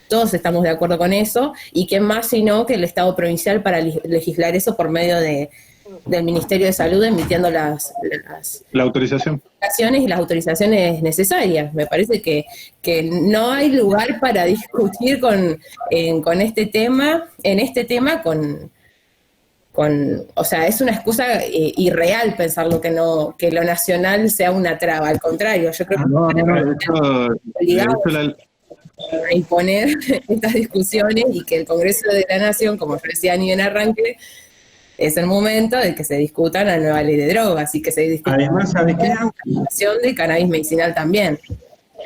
todos estamos de acuerdo con eso, y quién más sino que el Estado provincial para legislar eso por medio del Ministerio de Salud emitiendo la autorización y las autorizaciones necesarias. Me parece que no hay lugar para discutir con este tema, o sea, es una excusa irreal pensar que lo nacional sea una traba. Al contrario, yo creo que obligados a imponer estas discusiones, y que el Congreso de la Nación, como yo decía ni en arranque, es el momento de que se discuta la nueva ley de drogas y que se discuta además, ¿sabes qué? La utilización de cannabis medicinal también.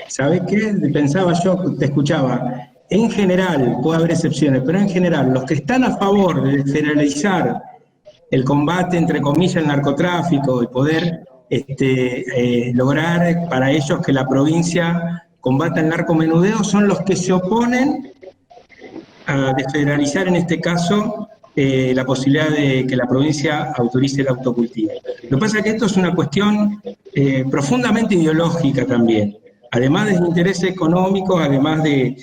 ¿Sabes qué? Pensaba yo, te escuchaba. En general, puede haber excepciones, pero en general, los que están a favor de federalizar el combate, entre comillas, al narcotráfico y poder lograr para ellos que la provincia combata el narcomenudeo, son los que se oponen a desfederalizar, en este caso, la posibilidad de que la provincia autorice el autocultivo. Lo que pasa es que esto es una cuestión profundamente ideológica también, además de intereses económicos, además de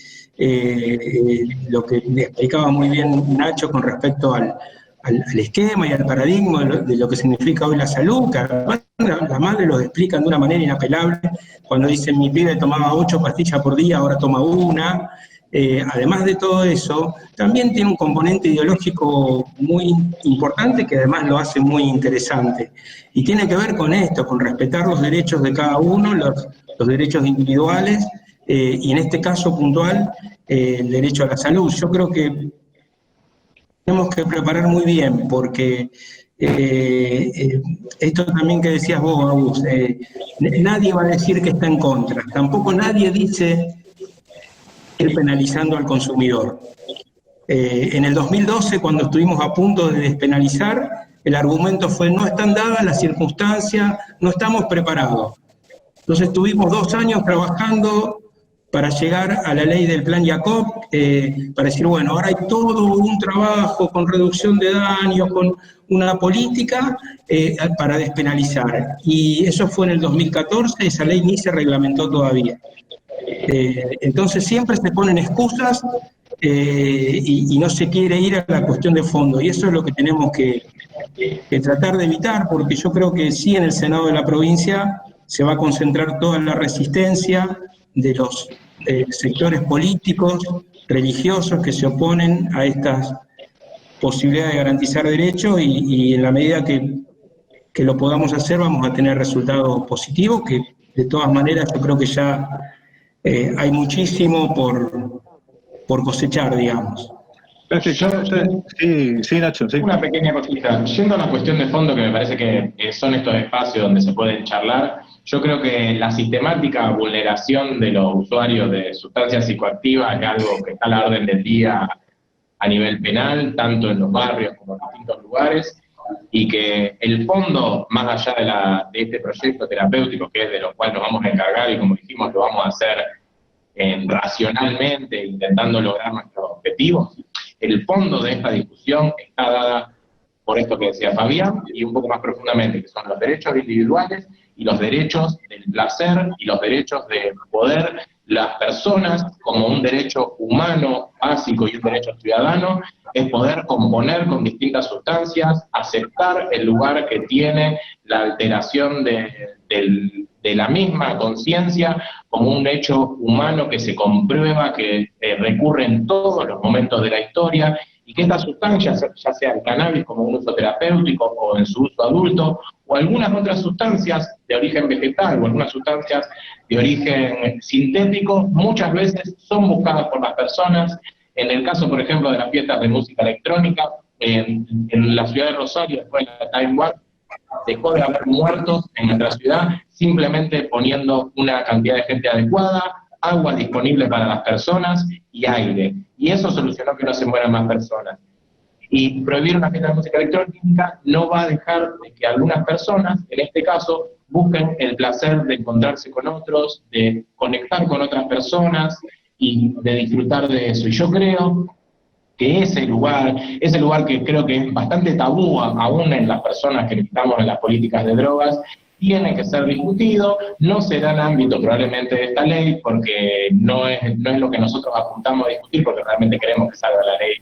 lo que le explicaba muy bien Nacho con respecto al esquema y al paradigma de lo que significa hoy la salud, que además las madres lo explican de una manera inapelable, cuando dicen mi pibe tomaba 8 pastillas por día, ahora toma 1. Además de todo eso, también tiene un componente ideológico muy importante que además lo hace muy interesante. Y tiene que ver con esto, con respetar los derechos de cada uno, los derechos individuales, y en este caso puntual, el derecho a la salud. Yo creo que tenemos que preparar muy bien, porque esto también que decías vos, Agus, nadie va a decir que está en contra, tampoco nadie dice ir penalizando al consumidor. En el 2012, cuando estuvimos a punto de despenalizar, el argumento fue: no están dadas las circunstancias, no estamos preparados. Entonces tuvimos 2 años trabajando para llegar a la ley del Plan Jacob, para decir, bueno, ahora hay todo un trabajo con reducción de daños, con una política para despenalizar. Y eso fue en el 2014, esa ley ni se reglamentó todavía. Entonces siempre se ponen excusas y no se quiere ir a la cuestión de fondo, y eso es lo que tenemos que tratar de evitar, porque yo creo que sí, en el Senado de la provincia se va a concentrar toda la resistencia de los sectores políticos, religiosos que se oponen a estas posibilidad de garantizar derechos y en la medida que lo podamos hacer vamos a tener resultados positivos, que de todas maneras yo creo que ya hay muchísimo por cosechar, digamos. Sí, Nacho, sí. Una pequeña cosita. Yendo a la cuestión de fondo, que me parece que son estos espacios donde se pueden charlar, yo creo que la sistemática vulneración de los usuarios de sustancias psicoactivas es algo que está a la orden del día a nivel penal, tanto en los barrios como en distintos lugares, y que el fondo, más allá de este proyecto terapéutico, que es de lo cual nos vamos a encargar y como dijimos, lo vamos a hacer racionalmente, intentando lograr nuestros objetivos, el fondo de esta discusión está dada por esto que decía Fabián, y un poco más profundamente, que son los derechos individuales y los derechos del placer y los derechos de poder, las personas como un derecho humano básico y un derecho ciudadano, es poder componer con distintas sustancias, aceptar el lugar que tiene la alteración de la misma conciencia como un hecho humano que se comprueba, que recurre en todos los momentos de la historia, y que estas sustancias, ya sea el cannabis como un uso terapéutico o en su uso adulto, o algunas otras sustancias de origen vegetal o algunas sustancias de origen sintético, muchas veces son buscadas por las personas. En el caso, por ejemplo, de las fiestas de música electrónica, en la ciudad de Rosario, después de la Time Warp, dejó de haber muertos en nuestra ciudad simplemente poniendo una cantidad de gente adecuada, agua disponible para las personas y aire. Y eso solucionó que no se mueran más personas. Y prohibir una fiesta de música electrónica no va a dejar de que algunas personas, en este caso, busquen el placer de encontrarse con otros, de conectar con otras personas y de disfrutar de eso. Y yo creo que ese lugar que creo que es bastante tabú aún en las personas que estamos en las políticas de drogas, tiene que ser discutido, no será en ámbito probablemente de esta ley, porque no es lo que nosotros apuntamos a discutir, porque realmente queremos que salga la ley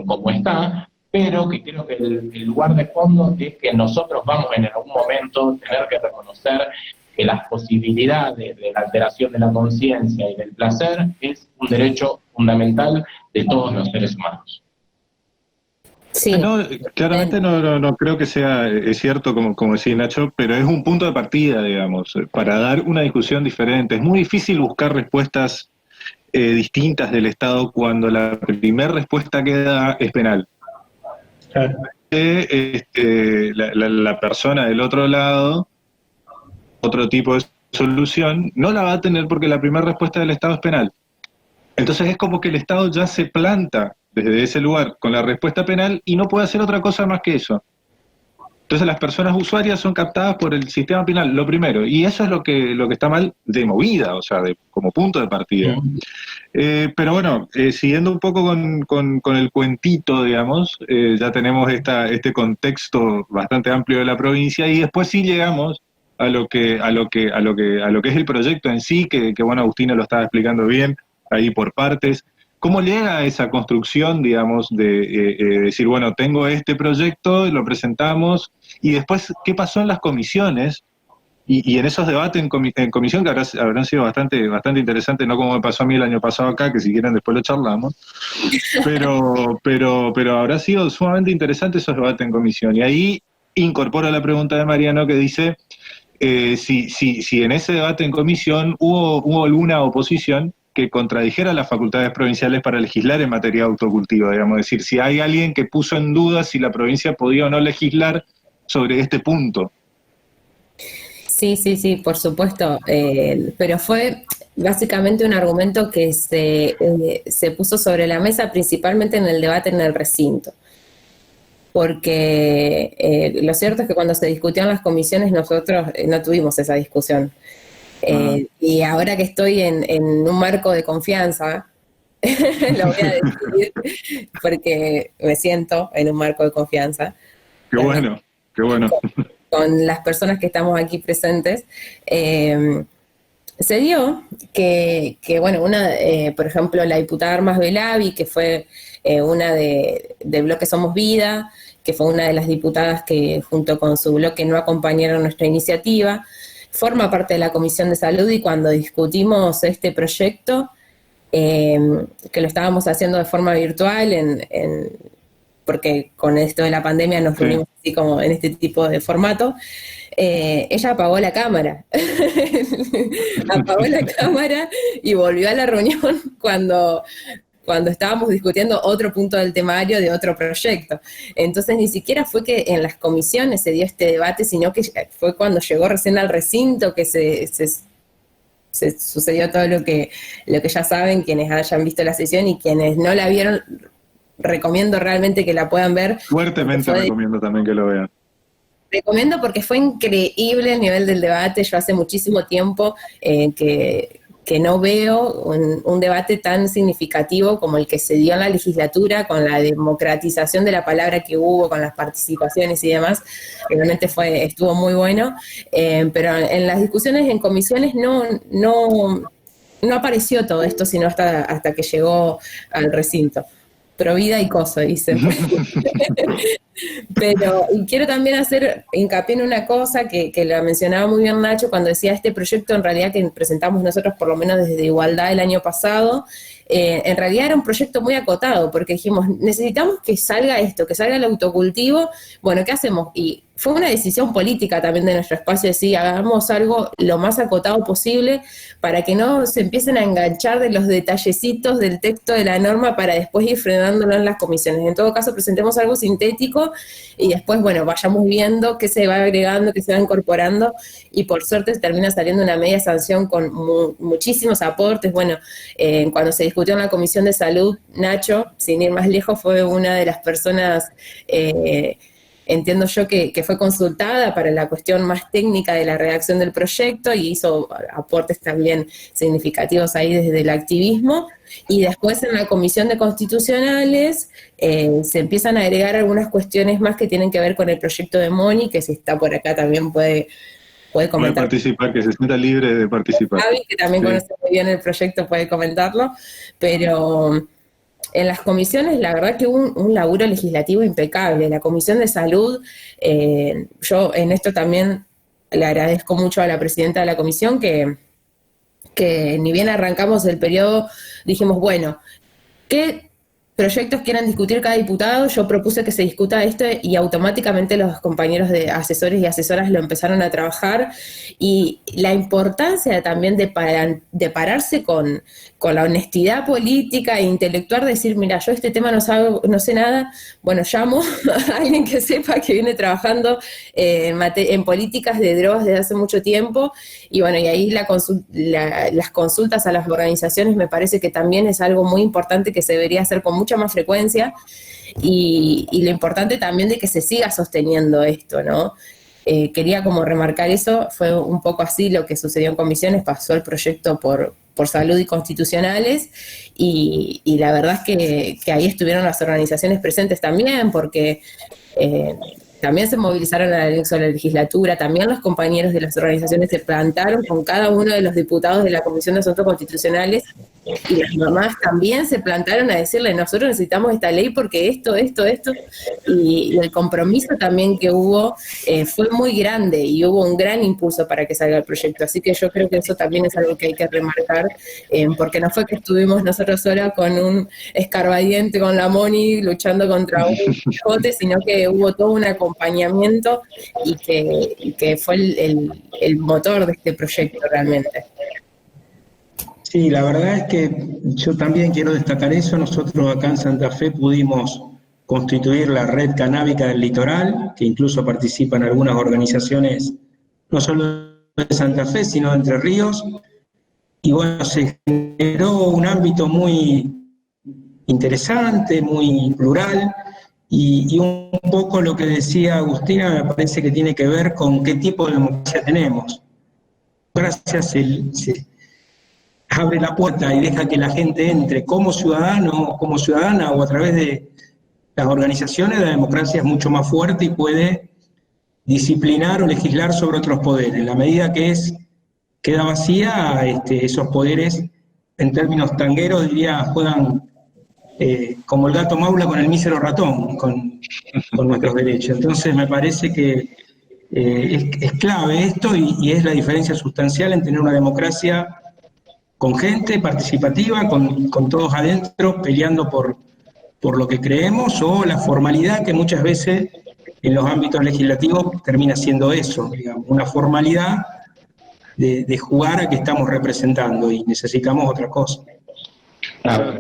como está, pero que creo que el lugar de fondo es que nosotros vamos en algún momento tener que reconocer que las posibilidades de la alteración de la conciencia y del placer es un derecho fundamental de todos los seres humanos. Sí. No, claramente no creo que sea es cierto, como decía Nacho, pero es un punto de partida, digamos, para dar una discusión diferente. Es muy difícil buscar respuestas distintas del Estado cuando la primera respuesta que da es penal. Claro. La persona del otro lado, otro tipo de solución, no la va a tener porque la primera respuesta del Estado es penal. Entonces es como que el Estado ya se planta desde ese lugar con la respuesta penal y no puede hacer otra cosa más que eso. Entonces las personas usuarias son captadas por el sistema penal, lo primero, y eso es lo que está mal de movida, o sea, como punto de partida. Pero bueno, siguiendo un poco con el cuentito, digamos, ya tenemos este contexto bastante amplio de la provincia y después sí llegamos a lo que es el proyecto en sí, que bueno, Agustina lo estaba explicando bien ahí por partes. ¿Cómo llega a esa construcción, digamos, de decir, bueno, tengo este proyecto, lo presentamos, y después, ¿qué pasó en las comisiones? Y en esos debates en comisión, que habrán sido bastante interesantes, no como me pasó a mí el año pasado acá, que si quieren después lo charlamos, pero habrá sido sumamente interesante esos debates en comisión. Y ahí incorporo la pregunta de Mariano que dice, si en ese debate en comisión hubo alguna oposición que contradijera las facultades provinciales para legislar en materia de autocultivo, digamos, es decir, si hay alguien que puso en duda si la provincia podía o no legislar sobre este punto. Sí, por supuesto, pero fue básicamente un argumento que se puso sobre la mesa principalmente en el debate en el recinto, porque lo cierto es que cuando se discutían las comisiones nosotros no tuvimos esa discusión. Y ahora que estoy en un marco de confianza, lo voy a decir porque me siento en un marco de confianza. Qué bueno. Con las personas que estamos aquí presentes, se dio que bueno, por ejemplo, la diputada Armas Belavi, que fue una del bloque Somos Vida, que fue una de las diputadas que junto con su bloque no acompañaron nuestra iniciativa, forma parte de la Comisión de Salud y cuando discutimos este proyecto, que lo estábamos haciendo de forma virtual porque con esto de la pandemia nos reunimos así como en este tipo de formato, ella apagó la cámara. Apagó la cámara y volvió a la reunión cuando estábamos discutiendo otro punto del temario de otro proyecto. Entonces ni siquiera fue que en las comisiones se dio este debate, sino que fue cuando llegó recién al recinto que se sucedió todo lo que ya saben quienes hayan visto la sesión, y quienes no la vieron, recomiendo realmente que la puedan ver. Fuertemente recomiendo también que lo vean. Recomiendo porque fue increíble el nivel del debate. Yo hace muchísimo tiempo que no veo un debate tan significativo como el que se dio en la legislatura, con la democratización de la palabra que hubo, con las participaciones y demás. Realmente estuvo muy bueno, pero en las discusiones en comisiones no apareció todo esto, sino hasta que llegó al recinto. Provida y coso, dice. Pero quiero también hacer hincapié en una cosa que la mencionaba muy bien Nacho cuando decía este proyecto, en realidad, que presentamos nosotros por lo menos desde Igualdad el año pasado, en realidad era un proyecto muy acotado, porque dijimos, necesitamos que salga esto, que salga el autocultivo. Bueno, ¿qué hacemos? Y fue una decisión política también de nuestro espacio, decir, hagamos algo lo más acotado posible para que no se empiecen a enganchar de los detallecitos del texto de la norma para después ir frenándolo en las comisiones. En todo caso, presentemos algo sintético y después, bueno, vayamos viendo qué se va agregando, qué se va incorporando, y por suerte termina saliendo una media sanción con muchísimos aportes. Bueno, cuando se discutió en la Comisión de Salud, Nacho, sin ir más lejos, fue una de las personas, entiendo yo, que fue consultada para la cuestión más técnica de la redacción del proyecto, y hizo aportes también significativos ahí desde el activismo. Y después en la Comisión de Constitucionales se empiezan a agregar algunas cuestiones más que tienen que ver con el proyecto de Moni, que si está por acá también puede comentar. Puede participar, que se sienta libre de participar. Javi, que también conoce muy bien el proyecto, puede comentarlo, pero en las comisiones la verdad que hubo un laburo legislativo impecable. La Comisión de Salud, yo en esto también le agradezco mucho a la presidenta de la comisión, que ni bien arrancamos el periodo, dijimos, bueno, ¿qué proyectos quieran discutir cada diputado? Yo propuse que se discuta esto, y automáticamente los compañeros de asesores y asesoras lo empezaron a trabajar, y la importancia también de pararse con la honestidad política e intelectual, decir, mira, yo este tema no sé nada, bueno, llamo a alguien que sepa, que viene trabajando en políticas de drogas desde hace mucho tiempo, y bueno, y ahí las consultas a las organizaciones me parece que también es algo muy importante que se debería hacer con mucha más frecuencia, y lo importante también de que se siga sosteniendo esto, ¿no? Quería como remarcar eso. Fue un poco así lo que sucedió en comisiones. Pasó el proyecto por Salud y Constitucionales, y la verdad es que ahí estuvieron las organizaciones presentes también, porque también se movilizaron al anexo de la legislatura, también los compañeros de las organizaciones se plantaron con cada uno de los diputados de la Comisión de Asuntos Constitucionales, y las mamás también se plantaron a decirle, nosotros necesitamos esta ley porque esto, y el compromiso también que hubo fue muy grande, y hubo un gran impulso para que salga el proyecto. Así que yo creo que eso también es algo que hay que remarcar, porque no fue que estuvimos nosotros solos con un escarbadiente, con la Moni, luchando contra un Quijote, sino que hubo todo un acompañamiento, y que fue el motor de este proyecto realmente. Sí, la verdad es que yo también quiero destacar eso. Nosotros acá en Santa Fe pudimos constituir la Red Canábica del Litoral, que incluso participan algunas organizaciones, no solo de Santa Fe, sino de Entre Ríos, y bueno, se generó un ámbito muy interesante, muy plural, y un poco lo que decía Agustina me parece que tiene que ver con qué tipo de democracia tenemos. Gracias, se abre la puerta y deja que la gente entre como ciudadano, como ciudadana, o a través de las organizaciones. La democracia es mucho más fuerte y puede disciplinar o legislar sobre otros poderes. En la medida que queda vacía, esos poderes, en términos tangueros, diría, juegan como el gato maula con el mísero ratón, con nuestros derechos. Entonces me parece que es clave esto, y es la diferencia sustancial en tener una democracia con gente participativa, con todos adentro, peleando por por lo que creemos, o la formalidad que muchas veces en los ámbitos legislativos termina siendo eso, digamos, una formalidad de jugar a que estamos representando y necesitamos otra cosa. Claro.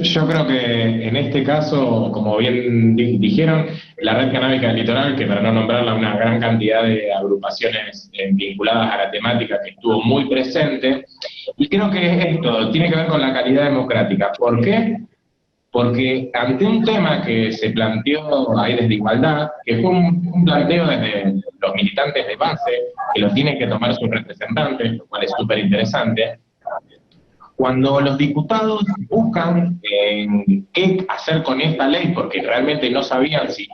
Yo creo que en este caso, como bien dijeron, la Red Canábica del Litoral, que para no nombrarla, una gran cantidad de agrupaciones vinculadas a la temática que estuvo muy presente, y creo que esto tiene que ver con la calidad democrática. ¿Por qué? Porque ante un tema que se planteó ahí desde Igualdad, que fue un planteo desde los militantes de base, que lo tienen que tomar sus representantes, lo cual es súper interesante. Cuando los diputados buscan qué hacer con esta ley, porque realmente no sabían si,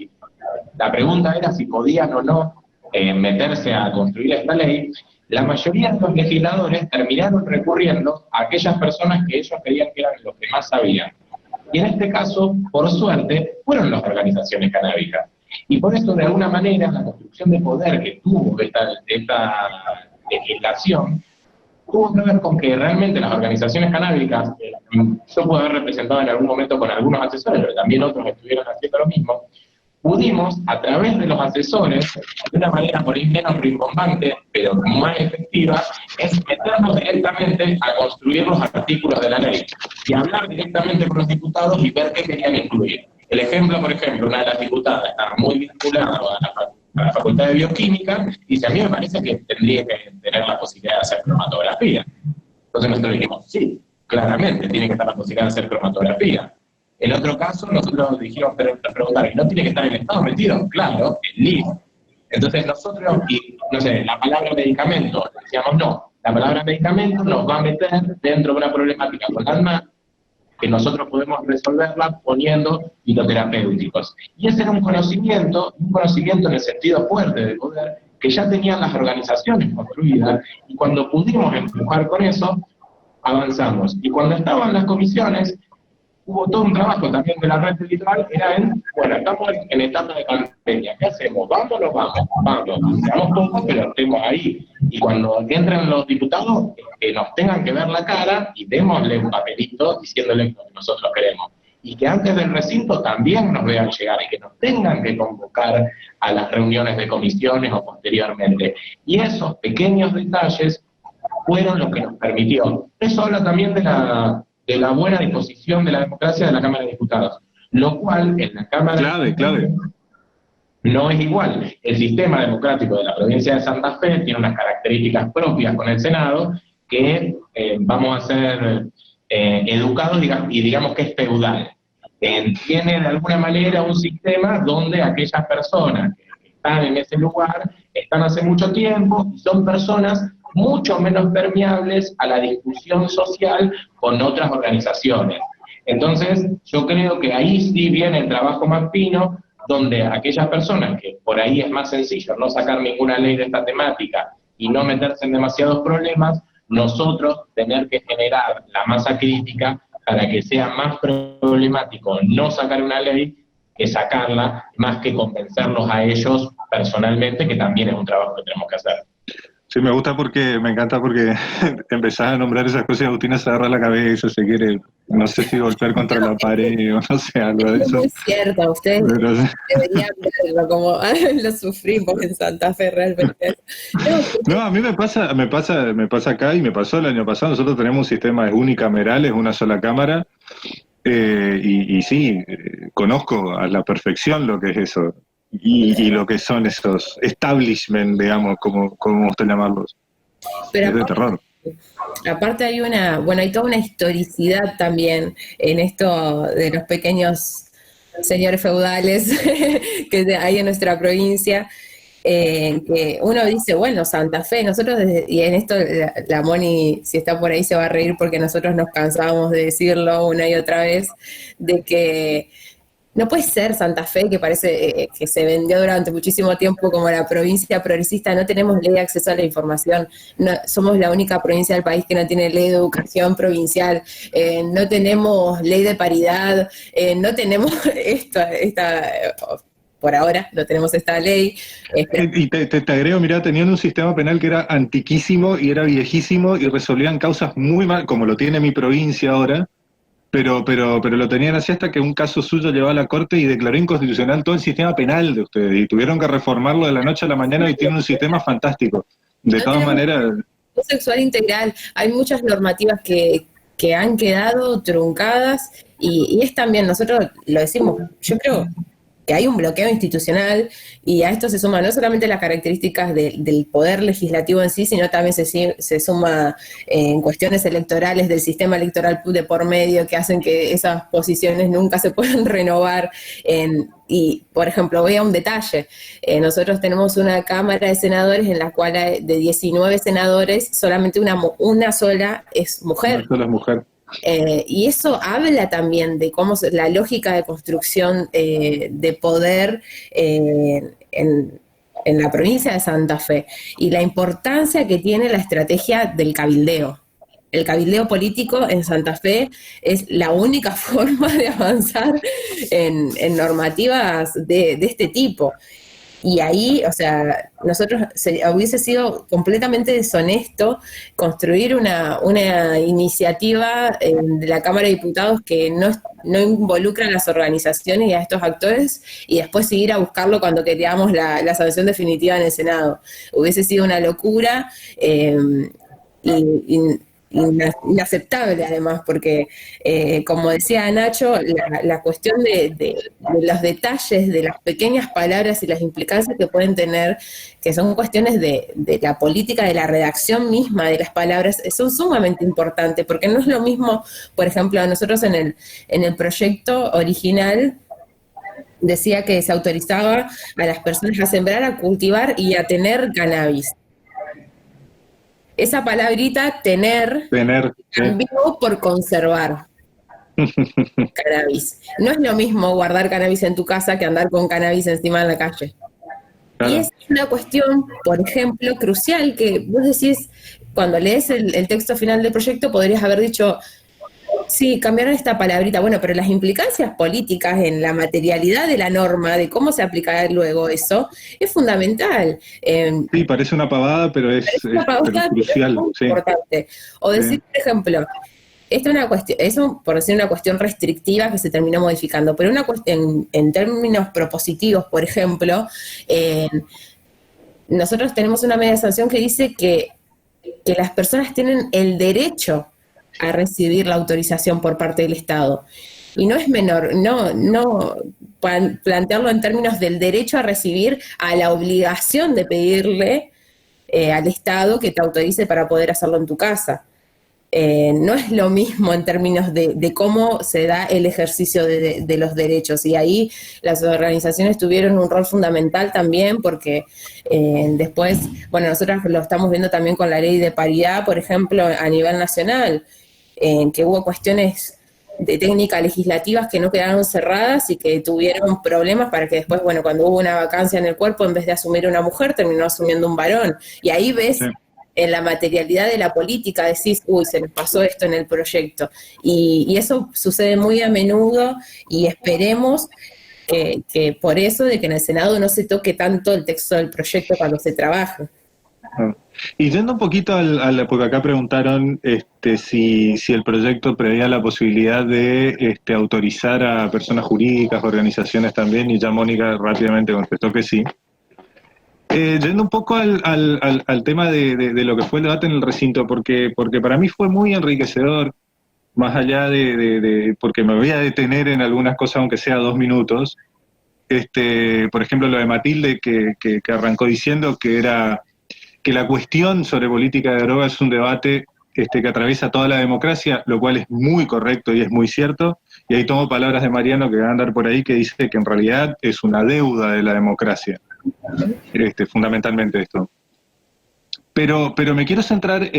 la pregunta era si podían o no meterse a construir esta ley, la mayoría de los legisladores terminaron recurriendo a aquellas personas que ellos creían que eran los que más sabían. Y en este caso, por suerte, fueron las organizaciones canábicas. Y por eso, de alguna manera, la construcción de poder que tuvo esta legislación tuvo que ver con que realmente las organizaciones canábicas, yo pude haber representado en algún momento con algunos asesores, pero también otros estuvieron haciendo lo mismo, pudimos, a través de los asesores, de una manera por ahí menos rimbombante, pero más efectiva, es meternos directamente a construir los artículos de la ley y hablar directamente con los diputados y ver qué querían incluir. El ejemplo, por ejemplo, una de las diputadas estaba muy vinculada a la Facultad de Bioquímica, y dice, a mí me parece que tendría que tener la posibilidad de hacer cromatografía. Entonces nosotros dijimos, sí, claramente tiene que estar la posibilidad de hacer cromatografía. En otro caso, nosotros dijimos, preguntar, ¿y no tiene que estar el Estado metido? Claro, el LIF. Entonces nosotros, y no sé, la palabra medicamento, decíamos no, la palabra medicamento nos va a meter dentro de una problemática con alma que nosotros podemos resolverla poniendo fitoterapéuticos. Y ese era un conocimiento en el sentido fuerte de poder, que ya tenían las organizaciones construidas, y cuando pudimos empujar con eso, avanzamos. Y cuando estaban las comisiones, hubo todo un trabajo también de la red del litoral, era bueno, estamos en etapa de pandemia, ¿qué hacemos? ¿Vamos o no vamos? Vamos, seamos pocos, pero estemos ahí. Y cuando entren los diputados, que nos tengan que ver la cara y démosle un papelito diciéndole lo que nosotros queremos. Y que antes del recinto también nos vean llegar y que nos tengan que convocar a las reuniones de comisiones o posteriormente. Y esos pequeños detalles fueron los que nos permitió. Eso habla también de la buena disposición de la democracia de la Cámara de Diputados, lo cual en la Cámara clave. No es igual. El sistema democrático de la provincia de Santa Fe tiene unas características propias con el Senado que vamos a ser educados y digamos que es feudal. Tiene de alguna manera un sistema donde aquellas personas que están en ese lugar están hace mucho tiempo y son personas mucho menos permeables a la discusión social con otras organizaciones. Entonces, yo creo que ahí sí viene el trabajo más fino, donde aquellas personas que por ahí es más sencillo no sacar ninguna ley de esta temática y no meterse en demasiados problemas, nosotros tener que generar la masa crítica para que sea más problemático no sacar una ley que sacarla, más que convencerlos a ellos personalmente, que también es un trabajo que tenemos que hacer. Sí, me encanta porque empezás a nombrar esas cosas y Agustina se agarra la cabeza, se quiere, no sé si golpear contra la pared o no sé, algo de eso. Es muy cierto, ustedes deberían verlo como lo sufrimos en Santa Fe realmente. No, a mí me pasa acá y me pasó el año pasado. Nosotros tenemos un sistema unicameral, es una sola cámara, y sí, conozco a la perfección lo que es eso. Y lo que son esos establishment, digamos, como gusta llamarlos. Pero es de terror. Aparte hay hay toda una historicidad también en esto de los pequeños señores feudales que hay en nuestra provincia, que uno dice, bueno, Santa Fe, nosotros, y en esto la Moni, si está por ahí, se va a reír porque nosotros nos cansábamos de decirlo una y otra vez, de que no puede ser Santa Fe, que parece que se vendió durante muchísimo tiempo como la provincia progresista. No tenemos ley de acceso a la información, somos la única provincia del país que no tiene ley de educación provincial, no tenemos ley de paridad, no tenemos por ahora no tenemos esta ley. Y te agrego, mirá, tenían un sistema penal que era antiquísimo y era viejísimo y resolvían causas muy mal, como lo tiene mi provincia ahora, pero lo tenían así hasta que un caso suyo llevó a la corte y declaró inconstitucional todo el sistema penal de ustedes, y tuvieron que reformarlo de la noche a la mañana y tienen un sistema fantástico. De No todas tenemos maneras, sexual integral. Hay muchas normativas que han quedado truncadas y es también, nosotros lo decimos, yo creo que hay un bloqueo institucional y a esto se suma no solamente las características del poder legislativo en sí, sino también se suma en cuestiones electorales del sistema electoral de por medio que hacen que esas posiciones nunca se puedan renovar. Y, por ejemplo, voy a un detalle. Nosotros tenemos una Cámara de Senadores en la cual de 19 senadores, solamente una sola es mujer. una sola mujer. Y eso habla también de cómo la lógica de construcción de poder en la provincia de Santa Fe y la importancia que tiene la estrategia del cabildeo. El cabildeo político en Santa Fe es la única forma de avanzar en normativas de este tipo. Y ahí, o sea, hubiese sido completamente deshonesto construir una iniciativa de la Cámara de Diputados que no involucra a las organizaciones y a estos actores y después seguir a buscarlo cuando queríamos la sanción definitiva en el Senado. Hubiese sido una locura inaceptable además, porque como decía Nacho, la cuestión de los detalles, de las pequeñas palabras y las implicancias que pueden tener, que son cuestiones de la política, de la redacción misma de las palabras, son sumamente importantes, porque no es lo mismo, por ejemplo, nosotros en el proyecto original decía que se autorizaba a las personas a sembrar, a cultivar y a tener cannabis. Esa palabrita tener cambió por conservar cannabis. No es lo mismo guardar cannabis en tu casa que andar con cannabis encima en la calle. Claro. Y es una cuestión, por ejemplo, crucial que vos decís, cuando lees el texto final del proyecto, podrías haber dicho, sí, cambiaron esta palabrita, bueno, pero las implicancias políticas en la materialidad de la norma, de cómo se aplicará luego eso, es fundamental. Sí, parece una pavada, pero es crucial. Es muy importante. O decir, por ejemplo, esta es una cuestión, eso por decir una cuestión restrictiva que se terminó modificando, pero una cuestión en términos propositivos, por ejemplo, nosotros tenemos una media sanción que dice que las personas tienen el derecho a recibir la autorización por parte del Estado. Y no es menor, no plantearlo en términos del derecho a recibir, a la obligación de pedirle al Estado que te autorice para poder hacerlo en tu casa. No es lo mismo en términos de cómo se da el ejercicio de los derechos. Y ahí las organizaciones tuvieron un rol fundamental también porque después, bueno, nosotros lo estamos viendo también con la ley de paridad, por ejemplo, a nivel nacional, en que hubo cuestiones de técnica legislativas que no quedaron cerradas y que tuvieron problemas para que después, bueno, cuando hubo una vacancia en el cuerpo, en vez de asumir una mujer, terminó asumiendo un varón. Y ahí ves en la materialidad de la política, decís, uy, se nos pasó esto en el proyecto. Y eso sucede muy a menudo y esperemos que por eso de que en el Senado no se toque tanto el texto del proyecto cuando se trabaje. Y yendo un poquito porque acá preguntaron si el proyecto preveía la posibilidad de autorizar a personas jurídicas, organizaciones también, y ya Mónica rápidamente contestó que sí. Yendo un poco al tema de lo que fue el debate en el recinto, porque para mí fue muy enriquecedor, más allá porque me voy a detener en algunas cosas, aunque sea 2 minutos. Por ejemplo, lo de Matilde, que arrancó diciendo que la cuestión sobre política de drogas es un debate que atraviesa toda la democracia, lo cual es muy correcto y es muy cierto, y ahí tomo palabras de Mariano que van a andar por ahí, que dice que en realidad es una deuda de la democracia, fundamentalmente esto. Pero me quiero centrar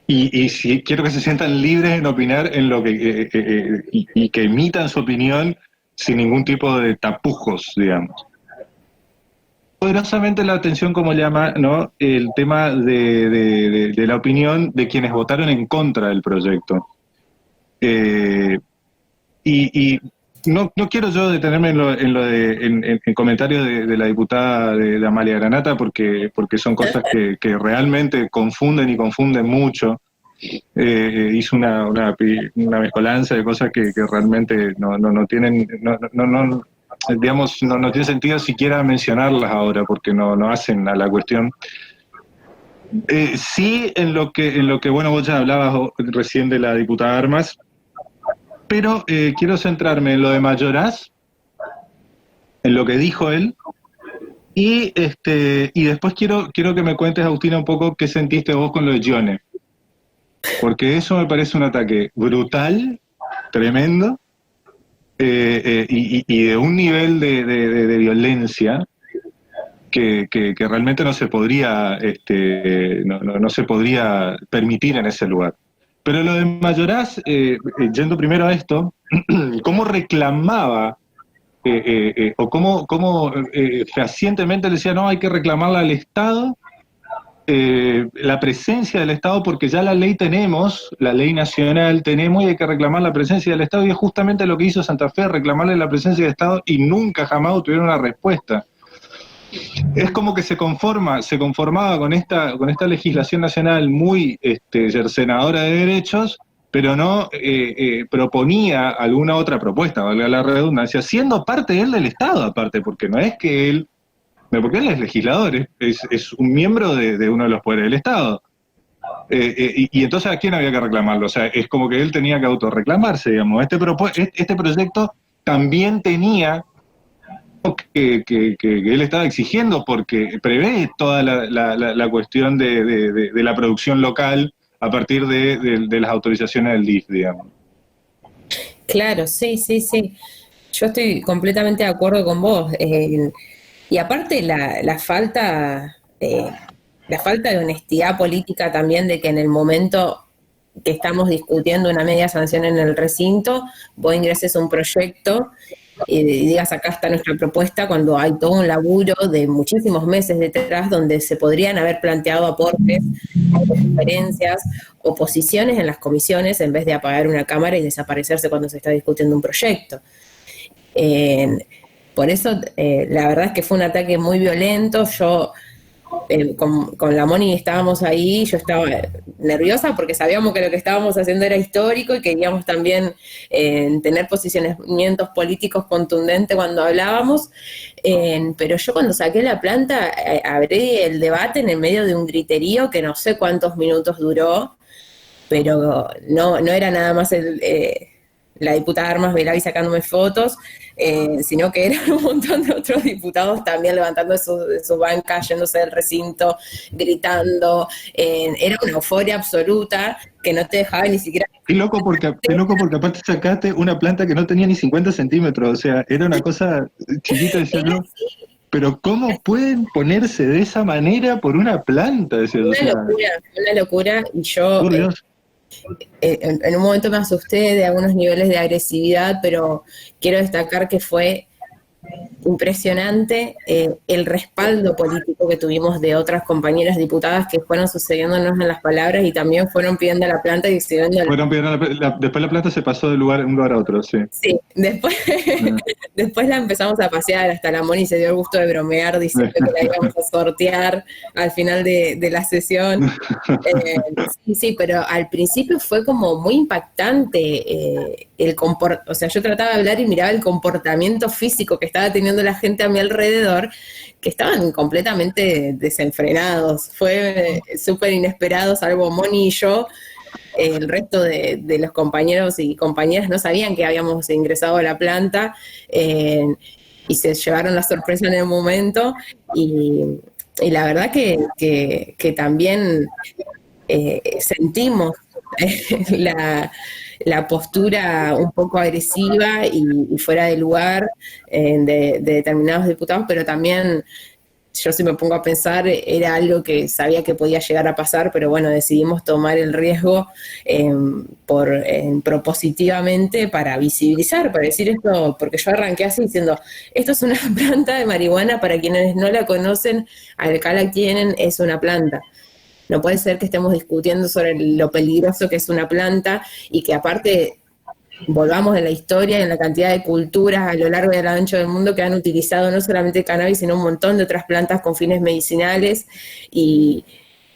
y si quiero que se sientan libres en opinar en lo y que emitan su opinión sin ningún tipo de tapujos, digamos. Poderosamente la atención, como llama, ¿no?, el tema de la opinión de quienes votaron en contra del proyecto. Y no quiero yo detenerme en comentarios de la diputada de Amalia Granata, porque son cosas que realmente confunden mucho. hizo una mezcolanza de cosas que realmente no tienen, digamos, no tiene sentido siquiera mencionarlas ahora, porque no hacen a la cuestión. Sí, en lo que, bueno, vos ya hablabas recién de la diputada Armas, pero quiero centrarme en lo de Mayoraz, en lo que dijo él, y después quiero que me cuentes, Agustina, un poco qué sentiste vos con lo de Gione, porque eso me parece un ataque brutal, tremendo, y de un nivel de violencia que realmente no se podría no se podría permitir en ese lugar. Pero lo de Mayoraz, yendo primero a esto, ¿cómo reclamaba o cómo fehacientemente le decía, no, hay que reclamarla al Estado, la presencia del Estado, porque ya la ley tenemos, la ley nacional tenemos, y hay que reclamar la presencia del Estado, y es justamente lo que hizo Santa Fe, reclamarle la presencia del Estado, y nunca jamás obtuvieron una respuesta. Es como que se conformaba con esta legislación nacional muy cercenadora de derechos, pero no proponía alguna otra propuesta, valga la redundancia, siendo parte él del Estado aparte, porque no es que él, porque él es legislador, es un miembro de uno de los poderes del Estado. Y entonces, ¿a quién había que reclamarlo? O sea, es como que él tenía que autorreclamarse, digamos. Este proyecto también tenía que él estaba exigiendo, porque prevé toda la cuestión de la producción local a partir de las autorizaciones del DIF, digamos. Claro, sí. Yo estoy completamente de acuerdo con vos. Y aparte la falta de honestidad política también, de que en el momento que estamos discutiendo una media sanción en el recinto, vos ingreses un proyecto y digas, acá está nuestra propuesta, cuando hay todo un laburo de muchísimos meses detrás, donde se podrían haber planteado aportes, diferencias o posiciones en las comisiones, en vez de apagar una cámara y desaparecerse cuando se está discutiendo un proyecto. Por eso, la verdad es que fue un ataque muy violento. Yo, con la Moni estábamos ahí, yo estaba nerviosa porque sabíamos que lo que estábamos haciendo era histórico y queríamos también tener posicionamientos políticos contundentes cuando hablábamos, pero yo cuando saqué la planta abrí el debate en el medio de un griterío que no sé cuántos minutos duró, pero no era nada más la diputada Armas Velavi sacándome fotos, sino que eran un montón de otros diputados también levantando de su banca, yéndose del recinto, gritando. Era una euforia absoluta que no te dejaba ni siquiera... Qué loco porque aparte sacaste una planta que no tenía ni 50 centímetros, o sea, era una cosa chiquita, decía yo. Pero ¿cómo pueden ponerse de esa manera por una planta? Decía, Una locura, y yo... Por Dios. En un momento me asusté de algunos niveles de agresividad, pero quiero destacar que fue impresionante el respaldo político que tuvimos de otras compañeras diputadas que fueron sucediéndonos en las palabras y también fueron pidiendo la planta y exhibiendo después la planta se pasó de un lugar a otro, sí. Sí, después la empezamos a pasear, hasta la Moni se dio el gusto de bromear diciendo que la íbamos a sortear al final de la sesión. Sí, pero al principio fue como muy impactante o sea, yo trataba de hablar y miraba el comportamiento físico que estaba teniendo la gente a mi alrededor, que estaban completamente desenfrenados. Fue súper inesperado, salvo Moni y yo. El resto de los compañeros y compañeras no sabían que habíamos ingresado a la planta, y se llevaron la sorpresa en el momento, y la verdad que también sentimos la postura un poco agresiva y fuera de lugar de determinados diputados, pero también yo, si me pongo a pensar, era algo que sabía que podía llegar a pasar, pero bueno, decidimos tomar el riesgo propositivamente para visibilizar, para decir esto, porque yo arranqué así diciendo, esto es una planta de marihuana, para quienes no la conocen, acá la tienen, es una planta. No puede ser que estemos discutiendo sobre lo peligroso que es una planta y que aparte volvamos en la historia, en la cantidad de culturas a lo largo y a lo ancho del mundo que han utilizado no solamente cannabis, sino un montón de otras plantas con fines medicinales, y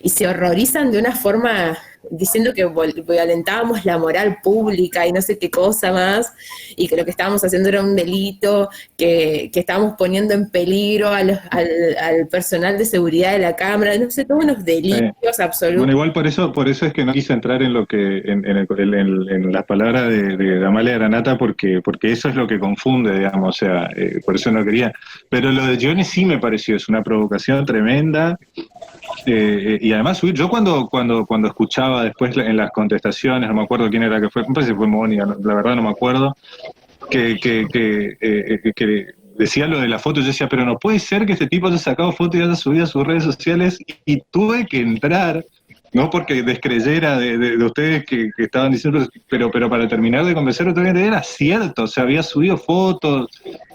y se horrorizan de una forma diciendo que violentábamos la moral pública y no sé qué cosa más, y que lo que estábamos haciendo era un delito, que estábamos poniendo en peligro al personal de seguridad de la Cámara, no sé, todos unos delitos absolutos. Bueno, igual por eso es que no quise entrar en lo que en las palabras de Amalia Granata, porque eso es lo que confunde, digamos, o sea, por eso no quería. Pero lo de Gione sí me pareció, es una provocación tremenda. Y además yo cuando escuchaba después en las contestaciones, no me acuerdo quién era que fue, me parece que fue Mónica, la verdad no me acuerdo, que decía lo de la foto, yo decía, pero no puede ser que este tipo haya sacado fotos y haya subido a sus redes sociales, y tuve que entrar, no porque descreyera de ustedes que estaban diciendo, pero para terminar de convencer a que era cierto, o sea, había subido fotos,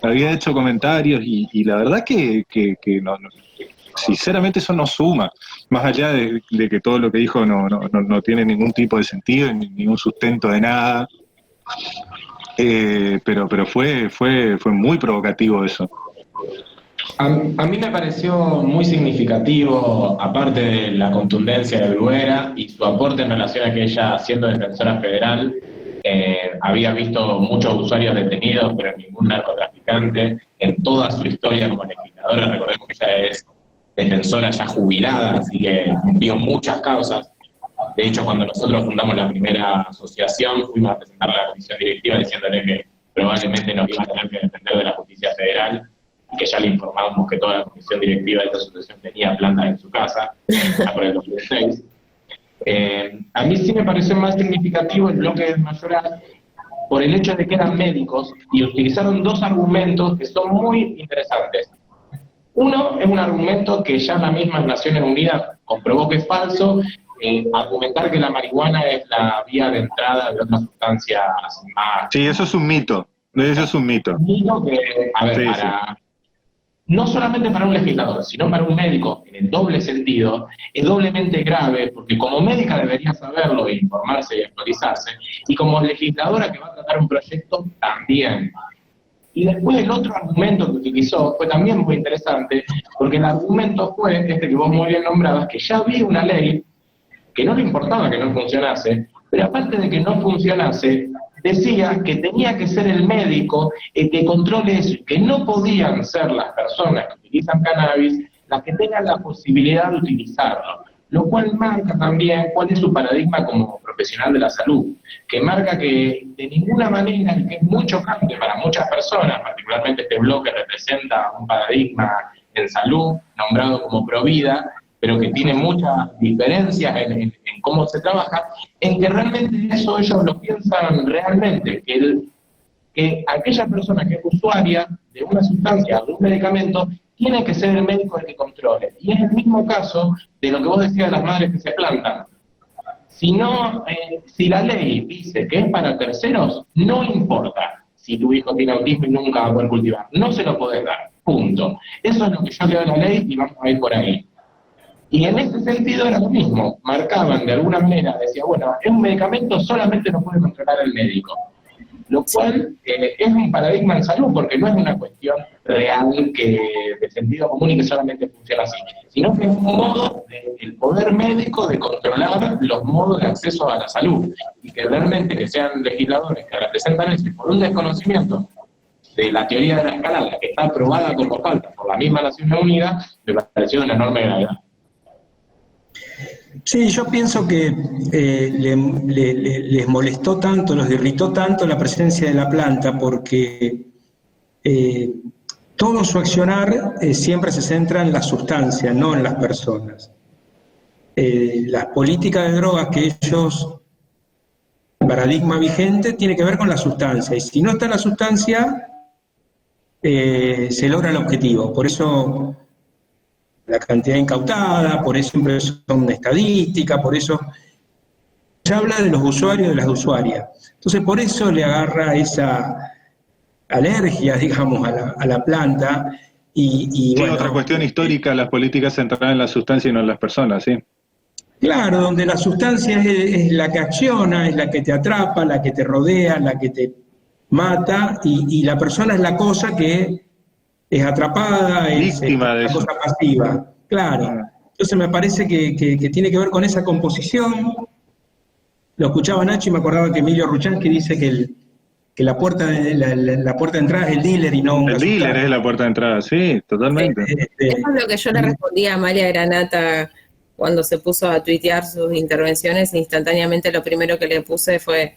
había hecho comentarios, y la verdad que no, sinceramente eso no suma, más allá de que todo lo que dijo no tiene ningún tipo de sentido, ni ningún sustento de nada, pero fue muy provocativo eso. A mí me pareció muy significativo, aparte de la contundencia de Bruguera y su aporte en relación a que ella, siendo defensora federal, había visto muchos usuarios detenidos, pero ningún narcotraficante en toda su historia como legisladora. Recordemos que ella es defensora ya jubilada, así que vio muchas causas. De hecho, cuando nosotros fundamos la primera asociación, fuimos a presentar a la comisión directiva diciéndole que probablemente nos iban a tener que defender de la justicia federal, y que ya le informábamos que toda la comisión directiva de esta asociación tenía plantas en su casa, ya por el 2006. A mí sí me pareció más significativo el bloque de Mayoral por el hecho de que eran médicos y utilizaron dos argumentos que son muy interesantes. Uno es un argumento que ya la misma Naciones Unidas comprobó que es falso, argumentar que la marihuana es la vía de entrada de otras sustancias más... Sí, eso es un mito. Eso es un mito. Un mito que, a ver, sí, no solamente para un legislador, sino para un médico, en el doble sentido, es doblemente grave, porque como médica debería saberlo, informarse y actualizarse, y como legisladora que va a tratar un proyecto, también. Y después el otro argumento que utilizó fue también muy interesante, porque el argumento fue, que vos muy bien nombrabas, que ya había una ley que no le importaba que no funcionase, pero aparte de que no funcionase, decía que tenía que ser el médico el que controle eso, y que no podían ser las personas que utilizan cannabis las que tengan la posibilidad de utilizarlo. Lo cual marca también cuál es su paradigma como profesional de la salud, que marca que de ninguna manera, y que es muy chocante para muchas personas, particularmente este bloque representa un paradigma en salud, nombrado como Provida, pero que tiene muchas diferencias en cómo se trabaja, en que realmente eso ellos lo piensan realmente, que aquella persona que es usuaria de una sustancia, de un medicamento, tiene que ser el médico el que controle. Y es el mismo caso de lo que vos decías de las madres que se plantan. Si la ley dice que es para terceros, no importa si tu hijo tiene autismo y nunca va a poder cultivar. No se lo podés dar, punto. Eso es lo que yo leo en la ley y vamos a ir por ahí. Y en ese sentido era lo mismo. Marcaban de alguna manera, decía, bueno, es un medicamento, solamente lo puede controlar el médico. Lo cual es un paradigma en salud, porque no es una cuestión real de sentido común y que solamente funciona así, sino que es un modo del poder médico de controlar los modos de acceso a la salud, y que realmente que sean legisladores que representan eso por un desconocimiento de la teoría de la escalada, que está aprobada como falta por la misma Naciones Unidas, me pareció de una enorme gravedad. Sí, yo pienso que les molestó tanto, los irritó tanto la presencia de la planta, porque todo su accionar siempre se centra en la sustancia, no en las personas. Las políticas de drogas que ellos, el paradigma vigente, tiene que ver con la sustancia, y si no está la sustancia, se logra el objetivo. Por eso la cantidad incautada, por eso siempre son estadísticas, por eso se habla de los usuarios y de las usuarias. Entonces por eso le agarra esa alergia, digamos, a la planta. Y bueno, otra cuestión histórica, las políticas centradas en la sustancia y no en las personas, ¿sí? Claro, donde la sustancia es la que acciona, es la que te atrapa, la que te rodea, la que te mata, y la persona es la cosa que es atrapada, víctima es de la eso. cosa pasiva, claro. Entonces me parece que tiene que ver con esa composición. Lo escuchaba Nacho y me acordaba que Emilio Ruchansky dice que la puerta de entrada es el dealer y no un El dealer casual. es la puerta de entrada, sí, totalmente. Eso es lo que yo le respondí a Amalia Granata cuando se puso a tuitear sus intervenciones. Instantáneamente lo primero que le puse fue: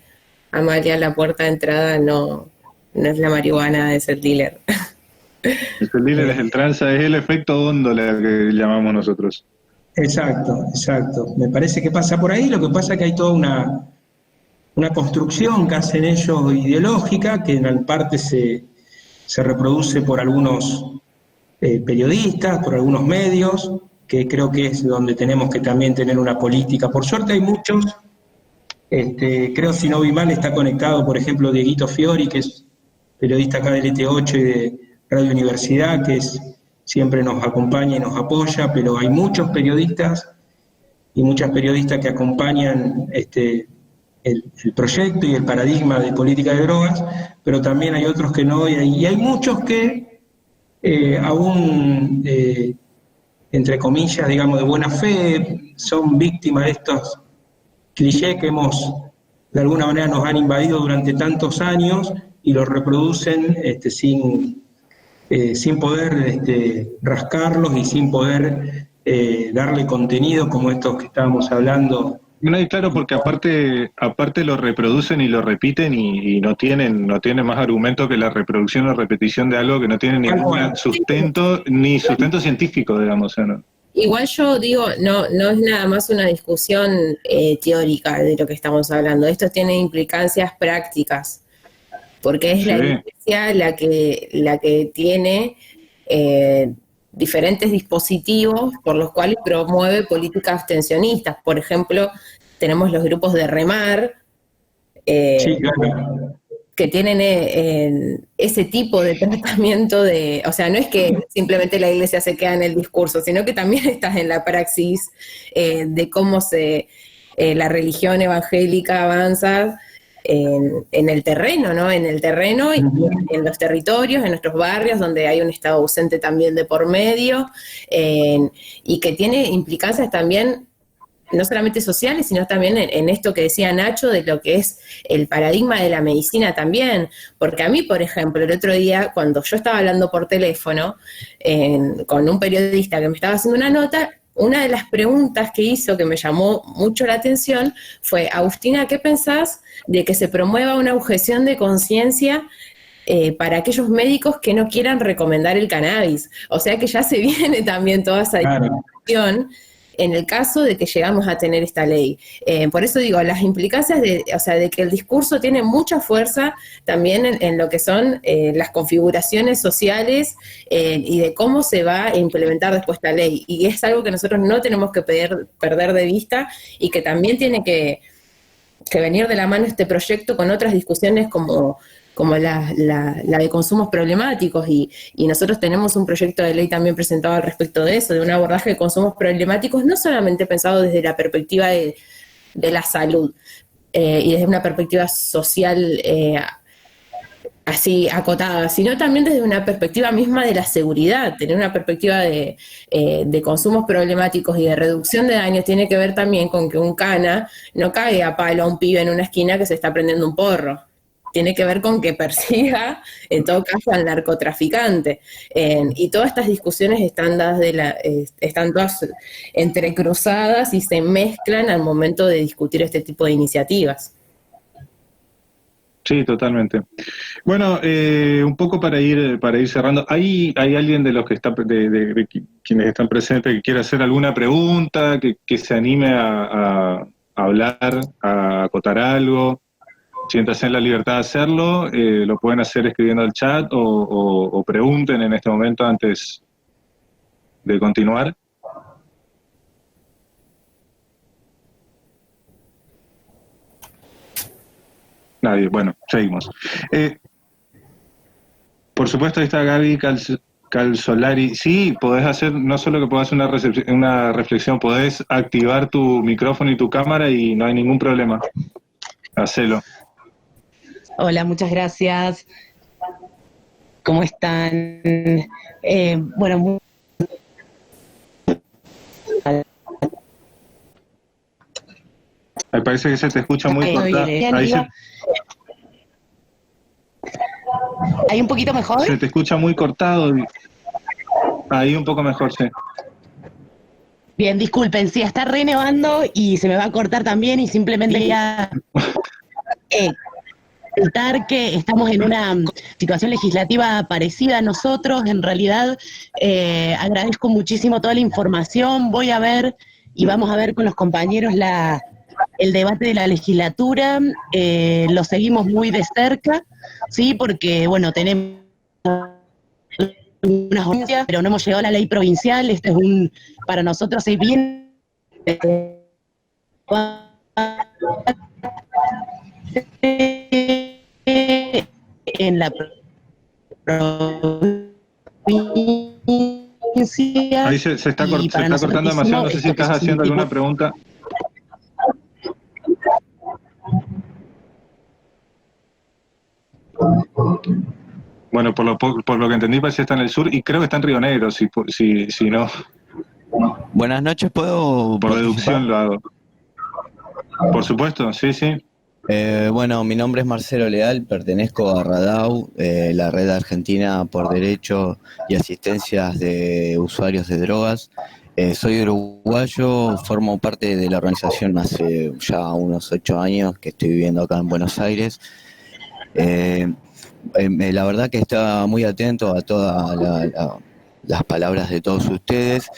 Amalia, la puerta de entrada no es la marihuana, es el dealer. El dealer es el tranza, es el efecto góndola que llamamos nosotros. Exacto, exacto. Me parece que pasa por ahí. Lo que pasa es que hay toda una construcción que hacen ellos ideológica, que en parte se reproduce por algunos periodistas, por algunos medios, que creo que es donde tenemos que también tener una política. Por suerte hay muchos, creo, si no vi mal, está conectado, por ejemplo, Dieguito Fiori, que es periodista acá del ET8 y de Radio Universidad, que siempre nos acompaña y nos apoya, pero hay muchos periodistas y muchas periodistas que acompañan el proyecto y el paradigma de política de drogas, pero también hay otros que no, y hay muchos que aún, entre comillas, digamos, de buena fe, son víctimas de estos clichés que de alguna manera nos han invadido durante tantos años y los reproducen sin poder rascarlos y sin poder darle contenido como estos que estábamos hablando. No, y claro, porque aparte lo reproducen y lo repiten y no tienen más argumento que la reproducción o repetición de algo que no tiene ningún sustento, ni sustento científico, digamos. ¿No? Igual yo digo, no es nada más una discusión teórica de lo que estamos hablando. Esto tiene implicancias prácticas, porque es la iglesia la que tiene diferentes dispositivos por los cuales promueve políticas abstencionistas. Por ejemplo, tenemos los grupos de remar, sí, claro, que tienen ese tipo de tratamiento o sea, no es que simplemente la iglesia se queda en el discurso, sino que también estás en la praxis de cómo la religión evangélica avanza en el terreno, ¿no? En el terreno y en los territorios, en nuestros barrios, donde hay un Estado ausente también de por medio, y que tiene implicancias también no solamente sociales, sino también en esto que decía Nacho, de lo que es el paradigma de la medicina también. Porque a mí, por ejemplo, el otro día, cuando yo estaba hablando por teléfono con un periodista que me estaba haciendo una nota, una de las preguntas que hizo, que me llamó mucho la atención, fue: Agustina, ¿qué pensás de que se promueva una objeción de conciencia para aquellos médicos que no quieran recomendar el cannabis? O sea que ya se viene también toda esa discusión en el caso de que llegamos a tener esta ley. Por eso digo, las implicancias de que el discurso tiene mucha fuerza también en lo que son las configuraciones sociales y de cómo se va a implementar después esta ley. Y es algo que nosotros no tenemos que perder de vista y que también tiene que venir de la mano este proyecto con otras discusiones como la de consumos problemáticos, y nosotros tenemos un proyecto de ley también presentado al respecto de eso, de un abordaje de consumos problemáticos, no solamente pensado desde la perspectiva de la salud y desde una perspectiva social así acotada, sino también desde una perspectiva misma de la seguridad. Tener una perspectiva de consumos problemáticos y de reducción de daños tiene que ver también con que un cana no cae a palo a un pibe en una esquina que se está prendiendo un porro. Tiene que ver con que persiga, en todo caso, al narcotraficante. Y todas estas discusiones están todas entrecruzadas y se mezclan al momento de discutir este tipo de iniciativas. Sí, totalmente. Bueno, un poco para ir cerrando, ¿hay alguien de los que está de quienes están presentes que quiera hacer alguna pregunta, que se anime a hablar, a acotar algo? Siéntanse en la libertad de hacerlo, lo pueden hacer escribiendo al chat o pregunten en este momento antes de continuar. Nadie, bueno, seguimos. Por supuesto, ahí está Gaby Calzolari. Sí, podés hacer, no solo que podés hacer una reflexión, podés activar tu micrófono y tu cámara y no hay ningún problema. Hacelo. Hola, muchas gracias. ¿Cómo están? Bueno, Me parece que se te escucha muy cortado. ¿Hay un poquito mejor? Se te escucha muy cortado. Ahí un poco mejor, sí. Bien, disculpen, sí, está renevando y se me va a cortar también y simplemente quería comentar que estamos en una situación legislativa parecida a nosotros. En realidad, agradezco muchísimo toda la información. Voy a ver y vamos a ver con los compañeros el debate de la legislatura. Lo seguimos muy de cerca, ¿sí? Porque, bueno, tenemos unas audiencias, pero no hemos llegado a la ley provincial. Este es para nosotros es bien en la provincia. Ahí se está cortando demasiado, no sé si estás haciendo alguna pregunta. Bueno, por lo que entendí parece que está en el sur y creo que está en Río Negro, si no. Buenas noches, ¿puedo Por participar? deducción lo hago. Por supuesto, sí. Bueno, mi nombre es Marcelo Leal, pertenezco a RADAU, la Red Argentina por Derecho y Asistencias de Usuarios de Drogas. Soy uruguayo, formo parte de la organización hace ya unos 8 años que estoy viviendo acá en Buenos Aires. La verdad que estaba muy atento a todas las palabras de todos ustedes.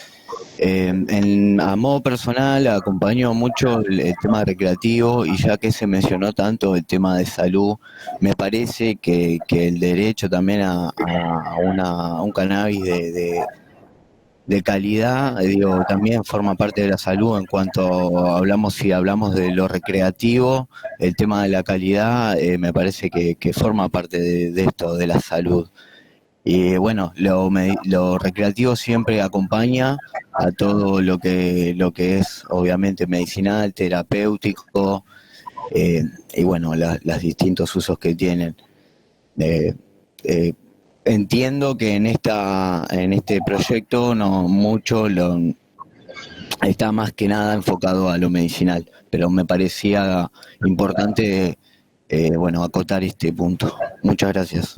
A modo personal acompaño mucho el tema recreativo y ya que se mencionó tanto el tema de salud, me parece que el derecho también a un cannabis de calidad, también forma parte de la salud en cuanto si hablamos de lo recreativo, el tema de la calidad me parece que forma parte de esto, de la salud. Y bueno, lo recreativo siempre acompaña a todo lo que es obviamente medicinal, terapéutico, y bueno, los distintos usos que tienen. Entiendo que en este proyecto no mucho está más que nada enfocado a lo medicinal, pero me parecía importante acotar este punto. Muchas gracias.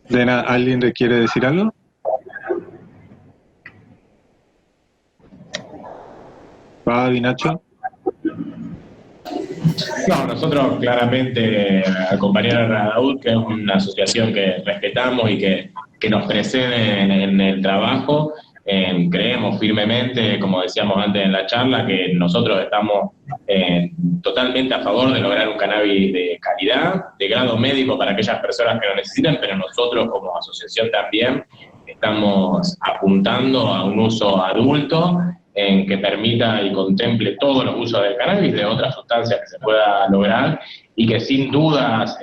Lena, ¿alguien le quiere decir algo? Fabi, Nacho. No, nosotros claramente acompañar a RADAUD, que es una asociación que respetamos y que nos precede en el trabajo, creemos firmemente, como decíamos antes en la charla, que nosotros estamos totalmente a favor de lograr un cannabis de calidad, de grado médico para aquellas personas que lo necesitan, pero nosotros como asociación también estamos apuntando a un uso adulto en que permita y contemple todos los usos del cannabis, de otras sustancias que se pueda lograr, y que sin dudas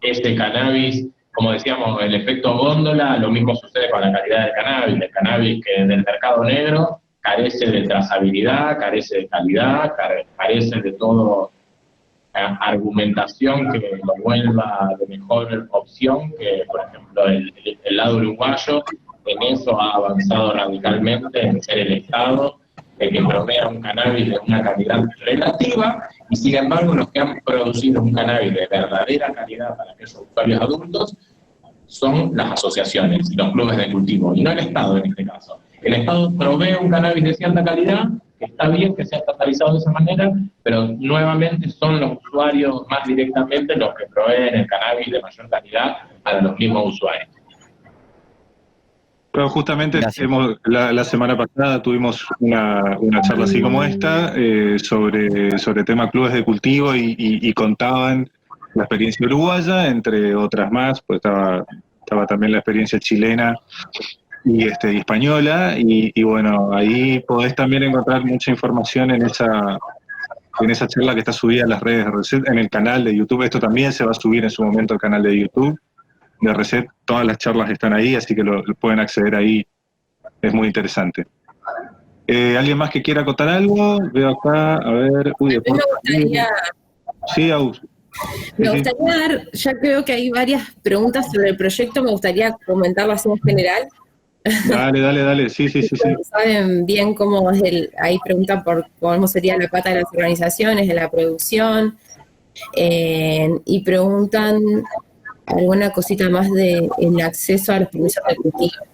este cannabis, como decíamos, el efecto góndola, lo mismo sucede con la calidad del cannabis que del mercado negro, carece de trazabilidad, carece de calidad, carece de todo argumentación que lo vuelva de mejor opción, que por ejemplo el lado uruguayo en eso ha avanzado radicalmente en ser el Estado que provea un cannabis de una calidad relativa, y sin embargo los que han producido un cannabis de verdadera calidad para aquellos usuarios adultos son las asociaciones y los clubes de cultivo, y no el Estado en este caso. El Estado provee un cannabis de cierta calidad, que está bien que sea estatalizado de esa manera, pero nuevamente son los usuarios más directamente los que proveen el cannabis de mayor calidad para los mismos usuarios. Pero justamente la semana pasada tuvimos una charla así como esta sobre tema clubes de cultivo y contaban la experiencia uruguaya, entre otras más, pues estaba también la experiencia chilena y española, y bueno, ahí podés también encontrar mucha información en esa charla que está subida en las redes de Reset, en el canal de YouTube. Esto también se va a subir en su momento al canal de YouTube de Reset, todas las charlas están ahí, así que lo pueden acceder ahí, es muy interesante. ¿Alguien más que quiera acotar algo? Veo acá, a ver... Me gustaría... Sí, Agus. Me gustaría dar, ya creo que hay varias preguntas sobre el proyecto, me gustaría comentarlas en general. Dale, sí. Saben bien cómo es ahí preguntan por cómo sería la pata de las organizaciones, de la producción, y preguntan alguna cosita más de el acceso a los permisos de cultivo.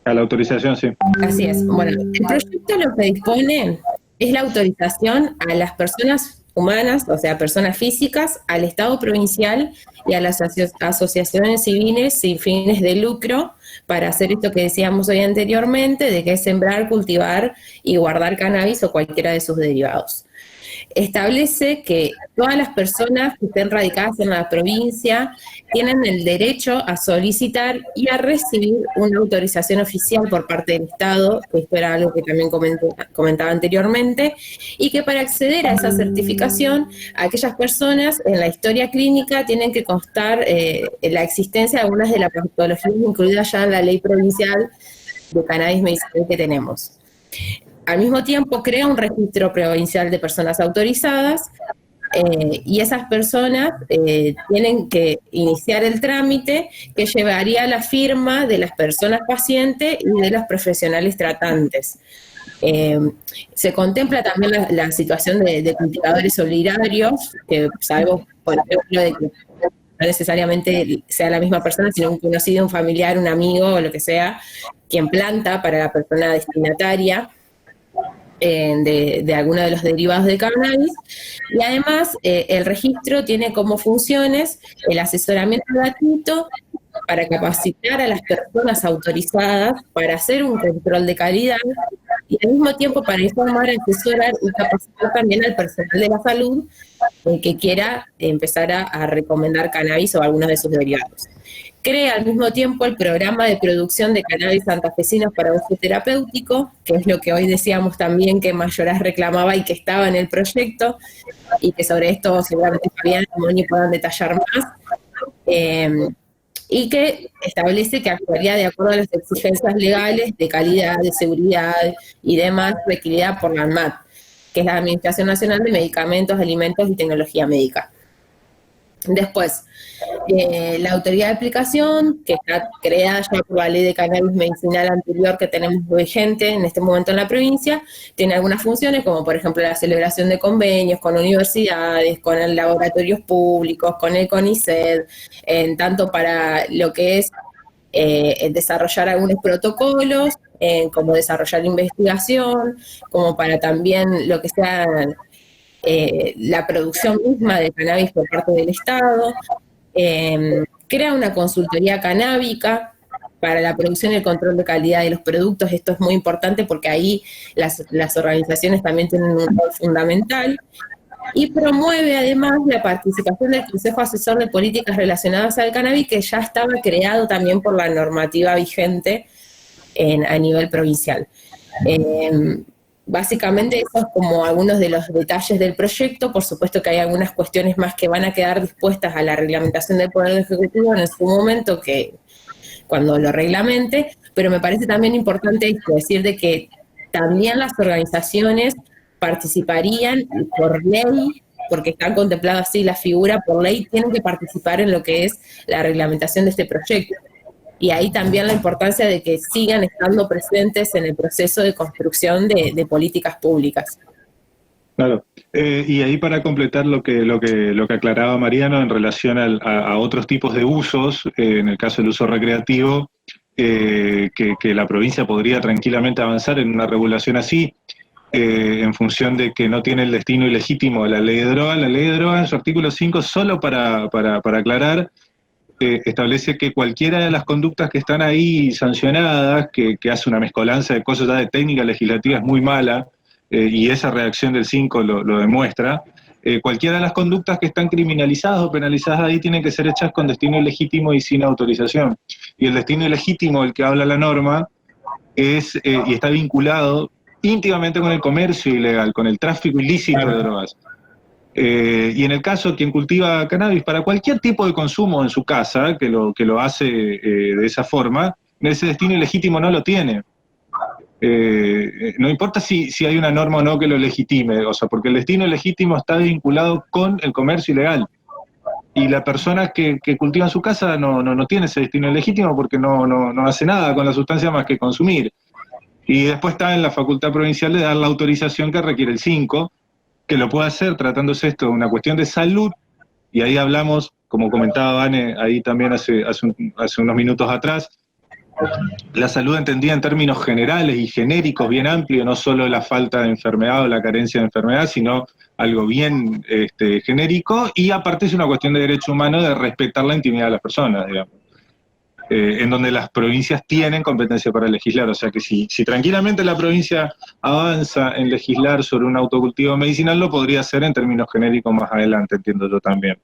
A la autorización, sí. Así es. Bueno, el proyecto lo que dispone es la autorización a las personas humanas, o sea, personas físicas, al Estado provincial y a las asociaciones civiles sin fines de lucro para hacer esto que decíamos hoy anteriormente, de que es sembrar, cultivar y guardar cannabis o cualquiera de sus derivados. Establece que todas las personas que estén radicadas en la provincia tienen el derecho a solicitar y a recibir una autorización oficial por parte del Estado, que esto era algo que también comentaba anteriormente, y que para acceder a esa certificación, aquellas personas en la historia clínica tienen que constar la existencia de algunas de las patologías incluidas ya en la ley provincial de cannabis medicinal que tenemos. Al mismo tiempo crea un registro provincial de personas autorizadas y esas personas tienen que iniciar el trámite que llevaría a la firma de las personas pacientes y de los profesionales tratantes. Se contempla también la situación de cultivadores solidarios, que sabemos, por ejemplo, de que no necesariamente sea la misma persona, sino un conocido, un familiar, un amigo o lo que sea, quien planta para la persona destinataria de alguno de los derivados de cannabis. Y además el registro tiene como funciones el asesoramiento gratuito para capacitar a las personas autorizadas para hacer un control de calidad y al mismo tiempo para informar, asesorar y capacitar también al personal de la salud que quiera empezar a recomendar cannabis o algunos de sus derivados. Crea al mismo tiempo el programa de producción de cannabis santafesinos para uso terapéutico, que es lo que hoy decíamos también que Mayoraz reclamaba y que estaba en el proyecto, y que sobre esto seguramente Fabián y Moni puedan detallar más, y que establece que actuaría de acuerdo a las exigencias legales de calidad, de seguridad y demás requerida por la ANMAT, que es la Administración Nacional de Medicamentos, Alimentos y Tecnología Médica. Después, la autoridad de aplicación, que está creada ya por la ley de cannabis medicinal anterior que tenemos vigente en este momento en la provincia, tiene algunas funciones, como por ejemplo la celebración de convenios con universidades, con laboratorios públicos, con el CONICET, tanto para lo que es desarrollar algunos protocolos, como desarrollar investigación, como para también lo que sea la producción misma de cannabis por parte del Estado, crea una consultoría canábica para la producción y el control de calidad de los productos. Esto es muy importante porque ahí las organizaciones también tienen un rol fundamental, y promueve además la participación del Consejo Asesor de Políticas Relacionadas al Cannabis, que ya estaba creado también por la normativa vigente a nivel provincial. Básicamente esos son como algunos de los detalles del proyecto. Por supuesto que hay algunas cuestiones más que van a quedar dispuestas a la reglamentación del Poder Ejecutivo en su momento, que cuando lo reglamente, pero me parece también importante decir de que también las organizaciones participarían por ley, porque están contempladas así la figura, por ley tienen que participar en lo que es la reglamentación de este proyecto. Y ahí también la importancia de que sigan estando presentes en el proceso de construcción de políticas públicas. Claro. Y ahí para completar lo que aclaraba Mariano en relación a otros tipos de usos, en el caso del uso recreativo, que la provincia podría tranquilamente avanzar en una regulación así, en función de que no tiene el destino ilegítimo de la ley de droga. La ley de droga en su artículo 5, solo para aclarar, establece que cualquiera de las conductas que están ahí sancionadas, que hace una mezcolanza de cosas ya de técnica legislativa, es muy mala, y esa redacción del 5 lo demuestra. Cualquiera de las conductas que están criminalizadas o penalizadas ahí tienen que ser hechas con destino ilegítimo y sin autorización. Y el destino ilegítimo del que habla la norma es, y está vinculado íntimamente con el comercio ilegal, con el tráfico ilícito de drogas. Y en el caso, quien cultiva cannabis para cualquier tipo de consumo en su casa, que lo hace de esa forma, ese destino ilegítimo no lo tiene. No importa si hay una norma o no que lo legitime, o sea, porque el destino ilegítimo está vinculado con el comercio ilegal. y la persona que cultiva en su casa no tiene ese destino legítimo porque no hace nada con la sustancia más que consumir. Y después está en la facultad provincial de dar la autorización que requiere el 5, que lo puede hacer tratándose esto de una cuestión de salud, y ahí hablamos, como comentaba Vane, ahí también hace unos minutos atrás, la salud entendida en términos generales y genéricos, bien amplio, no solo la falta de enfermedad o la carencia de enfermedad, sino algo bien genérico, y aparte es una cuestión de derecho humano de respetar la intimidad de las personas, digamos. En donde las provincias tienen competencia para legislar, o sea que si tranquilamente la provincia avanza en legislar sobre un autocultivo medicinal, lo podría hacer en términos genéricos más adelante, entiendo yo también.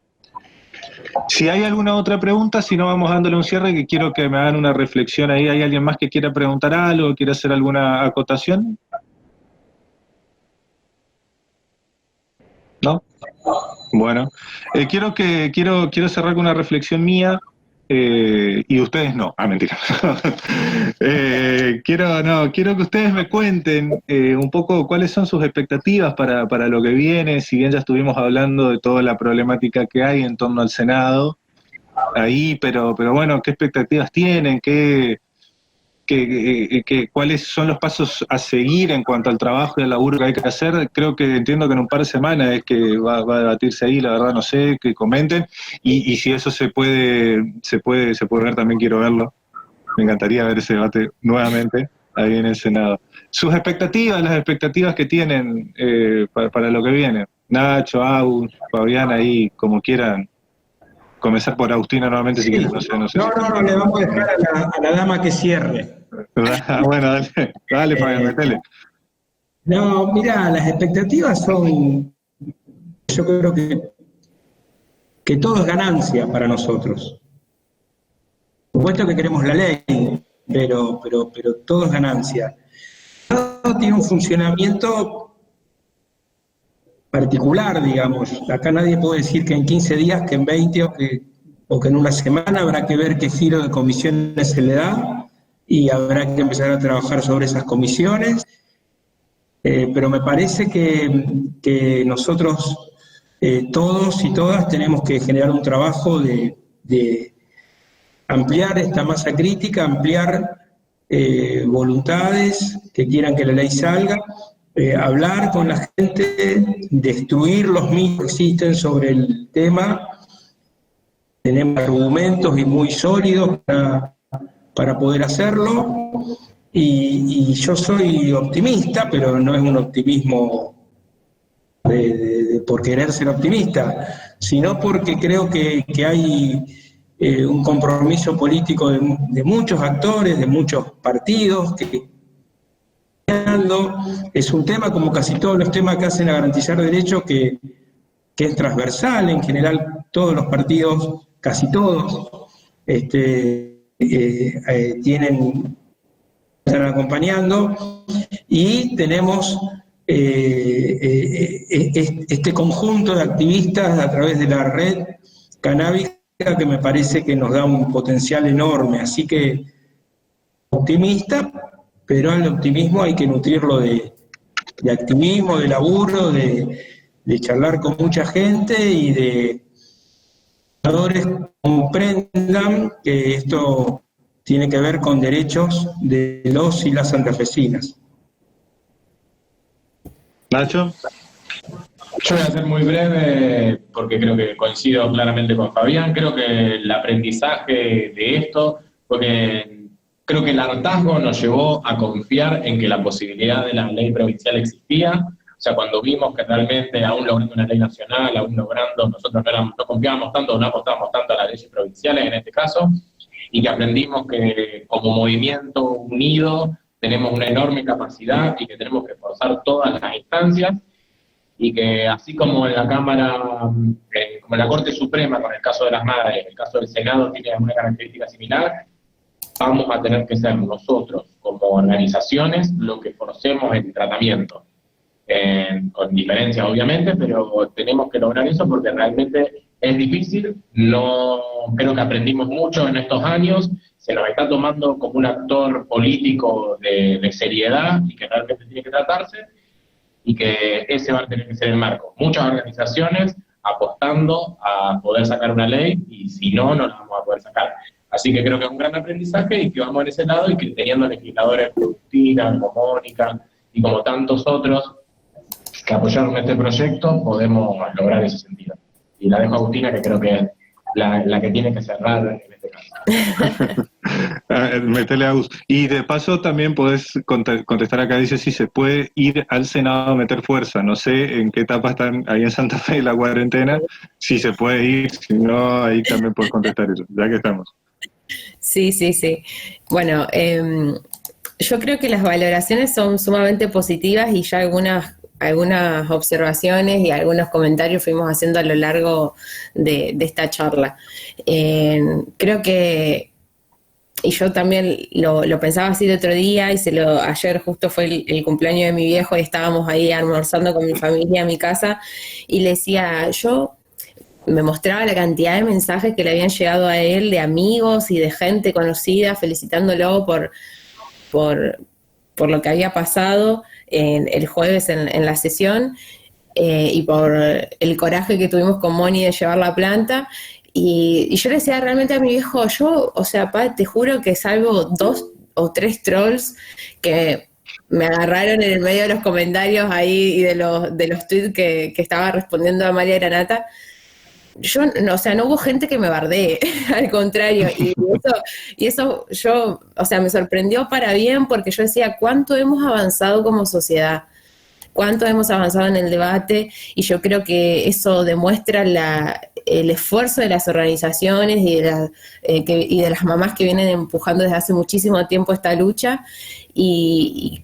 Si hay alguna otra pregunta, si no vamos dándole un cierre, que quiero que me hagan una reflexión ahí. ¿Hay alguien más que quiera preguntar algo, quiere hacer alguna acotación? ¿No? Bueno, quiero cerrar con una reflexión mía. Y ustedes no, mentira. Quiero que ustedes me cuenten un poco cuáles son sus expectativas para lo que viene, si bien ya estuvimos hablando de toda la problemática que hay en torno al Senado, ahí, pero bueno, ¿qué expectativas tienen? ¿Cuáles son los pasos a seguir en cuanto al trabajo y al laburo que hay que hacer? Entiendo que en un par de semanas es que va a debatirse ahí, la verdad no sé, que comenten, y si eso se puede ver, también quiero verlo. Me encantaría ver ese debate nuevamente ahí en el Senado. Sus expectativas, las expectativas que tienen para lo que viene. Nacho, Agus, Fabián, ahí, como quieran. Comenzar por Agustina nuevamente, si quieren, no sé. No, le vamos a dejar a la dama que cierre. Bueno, dale Fabián, metele. No, mira, las expectativas son, yo creo que todo es ganancia para nosotros. Por supuesto que queremos la ley, pero todo es ganancia. Todo tiene un funcionamiento particular, digamos. Acá nadie puede decir que en 15 días, que en 20 o que en una semana. Habrá que ver qué giro de comisiones se le da y habrá que empezar a trabajar sobre esas comisiones. Pero me parece que nosotros, todos y todas, tenemos que generar un trabajo de ampliar esta masa crítica, ampliar voluntades que quieran que la ley salga, hablar con la gente, destruir los mitos que existen sobre el tema. Tenemos argumentos y muy sólidos para poder hacerlo, y yo soy optimista, pero no es un optimismo por querer ser optimista, sino porque creo que hay un compromiso político de muchos actores, de muchos partidos, que es un tema, como casi todos los temas que hacen a garantizar derechos, que es transversal. En general todos los partidos, casi todos, están acompañando, y tenemos este conjunto de activistas a través de la red canábica, que me parece que nos da un potencial enorme. Así que optimista, pero al optimismo hay que nutrirlo de activismo, de laburo, de charlar con mucha gente y de que comprendan que esto tiene que ver con derechos de los y las santafesinas. Nacho. Yo voy a ser muy breve porque creo que coincido claramente con Fabián. Creo que el aprendizaje de esto fue que creo que el hartazgo nos llevó a confiar en que la posibilidad de la ley provincial existía. O sea, cuando vimos que realmente, aún logrando una ley nacional, aún logrando, nosotros no confiábamos tanto, no apostábamos tanto a las leyes provinciales en este caso, y que aprendimos que como movimiento unido tenemos una enorme capacidad y que tenemos que forzar todas las instancias, y que así como en la Cámara, como en la Corte Suprema con el caso de las madres, el caso del Senado tiene una característica similar, vamos a tener que ser nosotros como organizaciones lo que forcemos el tratamiento. Con diferencias obviamente, pero tenemos que lograr eso porque realmente es difícil. No creo que aprendimos mucho en estos años, se nos está tomando como un actor político de seriedad y que realmente tiene que tratarse, y que ese va a tener que ser el marco. Muchas organizaciones apostando a poder sacar una ley, y si no, no la vamos a poder sacar. Así que creo que es un gran aprendizaje y que vamos en ese lado, y que teniendo legisladores como Cristina, como Mónica y como tantos otros que apoyaron este proyecto, podemos lograr ese sentido. Y la dejo a Agustina, que creo que es la que tiene que cerrar en este caso. Metele a Gus. Y de paso también podés contestar acá, dice si se puede ir al Senado a meter fuerza. No sé en qué etapa están ahí en Santa Fe la cuarentena, si se puede ir, si no, ahí también podés contestar eso, ya que estamos. Sí. Bueno, yo creo que las valoraciones son sumamente positivas y ya algunas observaciones y algunos comentarios fuimos haciendo a lo largo de esta charla. Creo que, y yo también lo pensaba así el otro día, ayer justo fue el cumpleaños de mi viejo y estábamos ahí almorzando con mi familia en mi casa, y le decía, me mostraba la cantidad de mensajes que le habían llegado a él de amigos y de gente conocida felicitándolo por lo que había pasado el jueves en la sesión, y por el coraje que tuvimos con Moni de llevar la planta. Y yo le decía realmente a mi viejo, pa, te juro que salvo 2 o 3 trolls que me agarraron en el medio de los comentarios ahí y de los tweets que estaba respondiendo a María Granata, no hubo gente que me bardee, al contrario, y eso me sorprendió para bien, porque yo decía, ¿cuánto hemos avanzado como sociedad? ¿Cuánto hemos avanzado en el debate? Y yo creo que eso demuestra el esfuerzo de las organizaciones y de las mamás que vienen empujando desde hace muchísimo tiempo esta lucha, y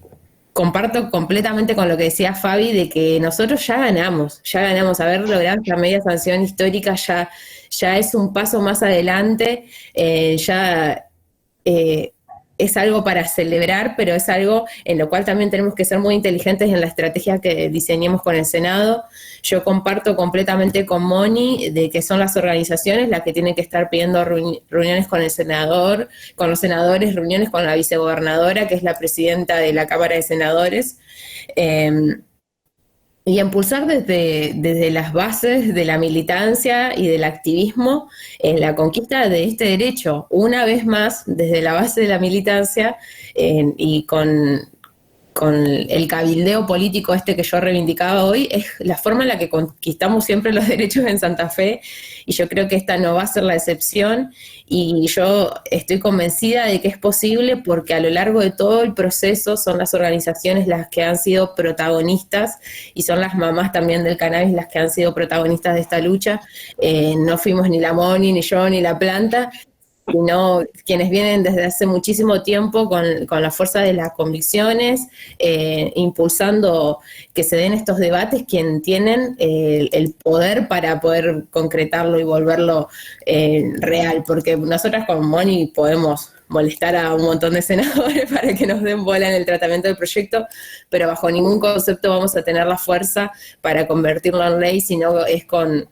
comparto completamente con lo que decía Fabi, de que nosotros ya ganamos, haber logrado esta media sanción histórica ya es un paso más adelante, es algo para celebrar, pero es algo en lo cual también tenemos que ser muy inteligentes en la estrategia que diseñemos con el Senado. Yo comparto completamente con Moni de que son las organizaciones las que tienen que estar pidiendo reuniones con el senador, con los senadores, reuniones con la vicegobernadora, que es la presidenta de la Cámara de Senadores, y impulsar desde las bases de la militancia y del activismo en la conquista de este derecho, una vez más desde la base de la militancia, y con el cabildeo político que yo reivindicaba hoy, es la forma en la que conquistamos siempre los derechos en Santa Fe, y yo creo que esta no va a ser la excepción, y yo estoy convencida de que es posible porque a lo largo de todo el proceso son las organizaciones las que han sido protagonistas, y son las mamás también del cannabis las que han sido protagonistas de esta lucha. No fuimos ni la Moni, ni yo, ni la planta, sino quienes vienen desde hace muchísimo tiempo con la fuerza de las convicciones, impulsando que se den estos debates, quien tienen el poder para poder concretarlo y volverlo real, porque nosotras con Moni podemos molestar a un montón de senadores para que nos den bola en el tratamiento del proyecto, pero bajo ningún concepto vamos a tener la fuerza para convertirlo en ley, sino es con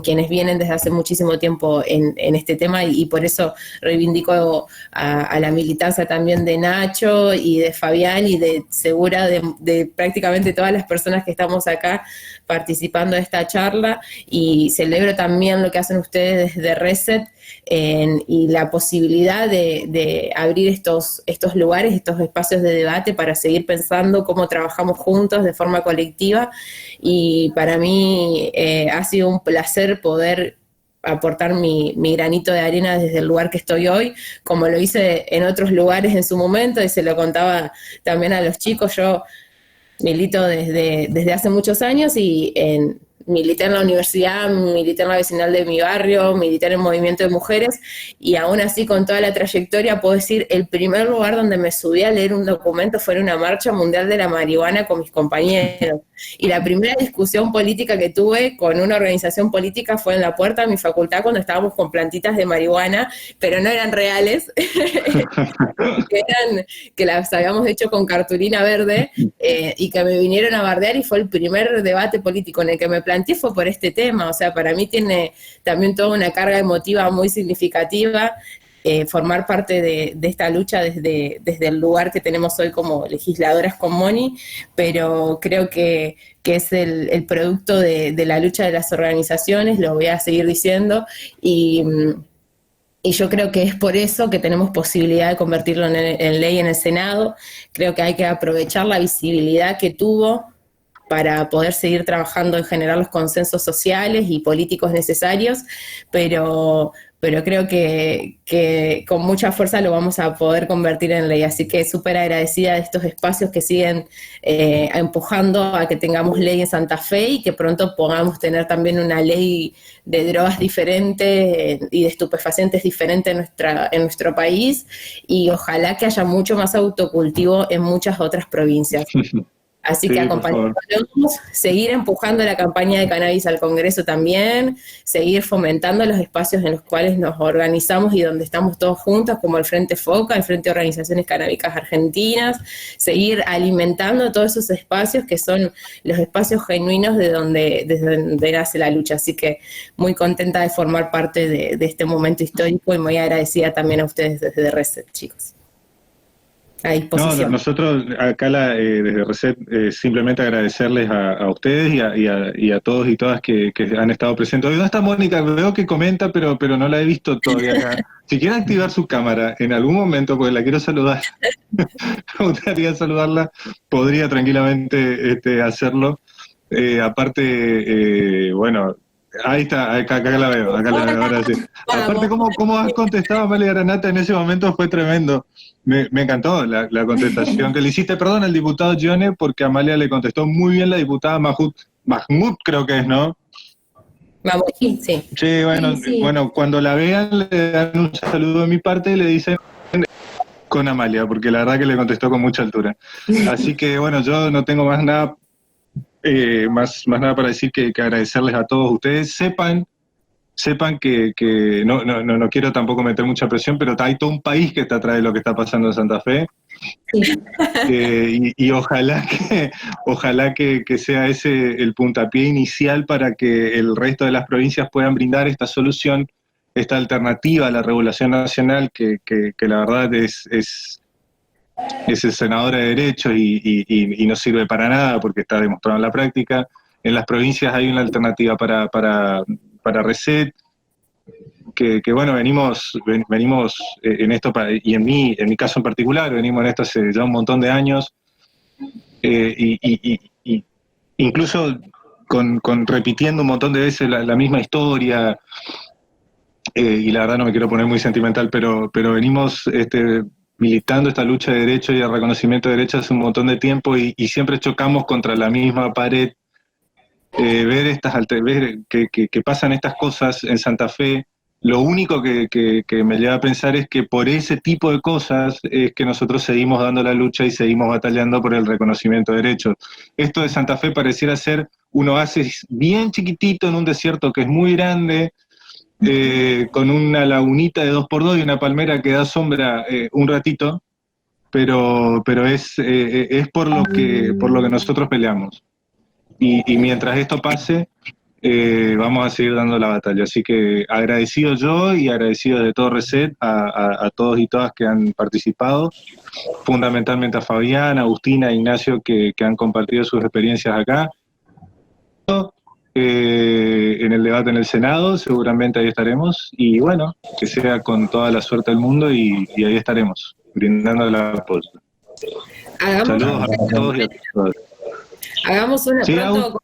quienes vienen desde hace muchísimo tiempo en este tema, y por eso reivindico a la militancia también de Nacho y de Fabián y de Segura, de prácticamente todas las personas que estamos acá participando de esta charla, y celebro también lo que hacen ustedes desde Reset, y la posibilidad de abrir estos lugares, estos espacios de debate para seguir pensando cómo trabajamos juntos de forma colectiva, y para mí ha sido un placer poder aportar mi granito de arena desde el lugar que estoy hoy, como lo hice en otros lugares en su momento, y se lo contaba también a los chicos. Yo milito desde hace muchos años, y milité en la universidad, milité en la vecinal de mi barrio, milité en el movimiento de mujeres, y aún así con toda la trayectoria puedo decir, el primer lugar donde me subí a leer un documento fue en una marcha mundial de la marihuana con mis compañeros, y la primera discusión política que tuve con una organización política fue en la puerta de mi facultad, cuando estábamos con plantitas de marihuana, pero no eran reales, que las habíamos hecho con cartulina verde, y que me vinieron a bardear, y fue el primer debate político en el que me planteé, fue por este tema. O sea, para mí tiene también toda una carga emotiva muy significativa, formar parte de esta lucha desde el lugar que tenemos hoy como legisladoras con Moni, pero creo que es el producto de la lucha de las organizaciones, lo voy a seguir diciendo, y yo creo que es por eso que tenemos posibilidad de convertirlo en ley en el Senado. Creo que hay que aprovechar la visibilidad que tuvo para poder seguir trabajando en generar los consensos sociales y políticos necesarios, pero creo que con mucha fuerza lo vamos a poder convertir en ley. Así que súper agradecida de estos espacios que siguen empujando a que tengamos ley en Santa Fe y que pronto podamos tener también una ley de drogas diferente y de estupefacientes diferente en nuestro país, y ojalá que haya mucho más autocultivo en muchas otras provincias. Así que acompañarnos, seguir empujando la campaña de cannabis al Congreso también, seguir fomentando los espacios en los cuales nos organizamos y donde estamos todos juntos, como el Frente FOCA, el Frente de Organizaciones Canábicas Argentinas, seguir alimentando todos esos espacios que son los espacios genuinos desde donde nace la lucha. Así que muy contenta de formar parte de este momento histórico y muy agradecida también a ustedes desde Reset, chicos. A disposición. No, nosotros acá desde Reset simplemente agradecerles a ustedes y a todos y todas que han estado presentes. Hoy no está Mónica, veo que comenta, pero no la he visto todavía acá. Si quiere activar su cámara en algún momento, porque la quiero saludar, me gustaría saludarla, podría tranquilamente Vamos. hacerlo. Bueno, ahí está, acá la veo, ahora sí. Aparte, cómo has contestado, Amalia Granata, en ese momento fue tremendo. Me encantó la contestación que le hiciste, perdón, al diputado Gione, porque Amalia le contestó muy bien la diputada Mahmoud, creo que es, ¿no? Vamos, sí. Sí, bueno, Sí. Bueno, cuando la vean le dan un saludo de mi parte y le dicen con Amalia, porque la verdad que le contestó con mucha altura. Así que bueno, yo no tengo más nada más nada para decir que agradecerles a todos ustedes. Sepan que no quiero tampoco meter mucha presión, pero hay todo un país que está atrás de lo que está pasando en Santa Fe. Y ojalá que sea ese el puntapié inicial para que el resto de las provincias puedan brindar esta solución, esta alternativa a la regulación nacional que la verdad es senadora de derechos y no sirve para nada porque está demostrado en la práctica. En las provincias hay una alternativa para Reset, que bueno, venimos en esto, y en mi caso en particular, venimos en esto hace ya un montón de años, y incluso con repitiendo un montón de veces la misma historia, y la verdad no me quiero poner muy sentimental, pero venimos militando esta lucha de derechos y de reconocimiento de derechos hace un montón de tiempo y siempre chocamos contra la misma pared. Ver que pasan estas cosas en Santa Fe, lo único que me lleva a pensar es que por ese tipo de cosas es que nosotros seguimos dando la lucha y seguimos batallando por el reconocimiento de derechos. Esto de Santa Fe pareciera ser un oasis bien chiquitito en un desierto que es muy grande, con una lagunita de 2x2 y una palmera que da sombra un ratito, pero es por lo que nosotros peleamos. Y mientras esto pase, vamos a seguir dando la batalla. Así que agradecido yo y agradecido de todo Reset a todos y todas que han participado, fundamentalmente a Fabián, Agustina e Ignacio que han compartido sus experiencias acá. En el debate en el Senado, seguramente ahí estaremos, y bueno, que sea con toda la suerte del mundo y ahí estaremos, brindando la apoyo. Saludos a todos y a todas. Hagamos una pronto.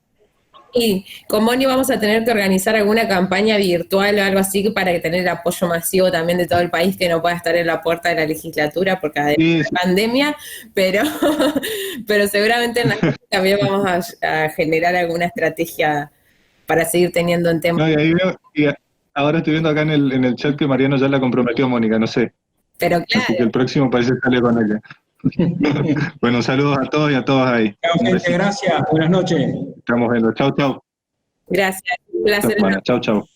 Y con Moni vamos a tener que organizar alguna campaña virtual o algo así para tener el apoyo masivo también de todo el país que no pueda estar en la puerta de la legislatura porque además de la pandemia, pero seguramente en la también vamos a generar alguna estrategia para seguir teniendo en tema. Y ahora estoy viendo acá en el chat que Mariano ya la comprometió, Mónica, no sé. Pero claro. Así que el próximo parece que sale con ella. Bueno, saludos a todos y a todas ahí. Chao, gente, gracias. Buenas noches. Estamos viendo. Chau. Gracias. Un placer. Chau.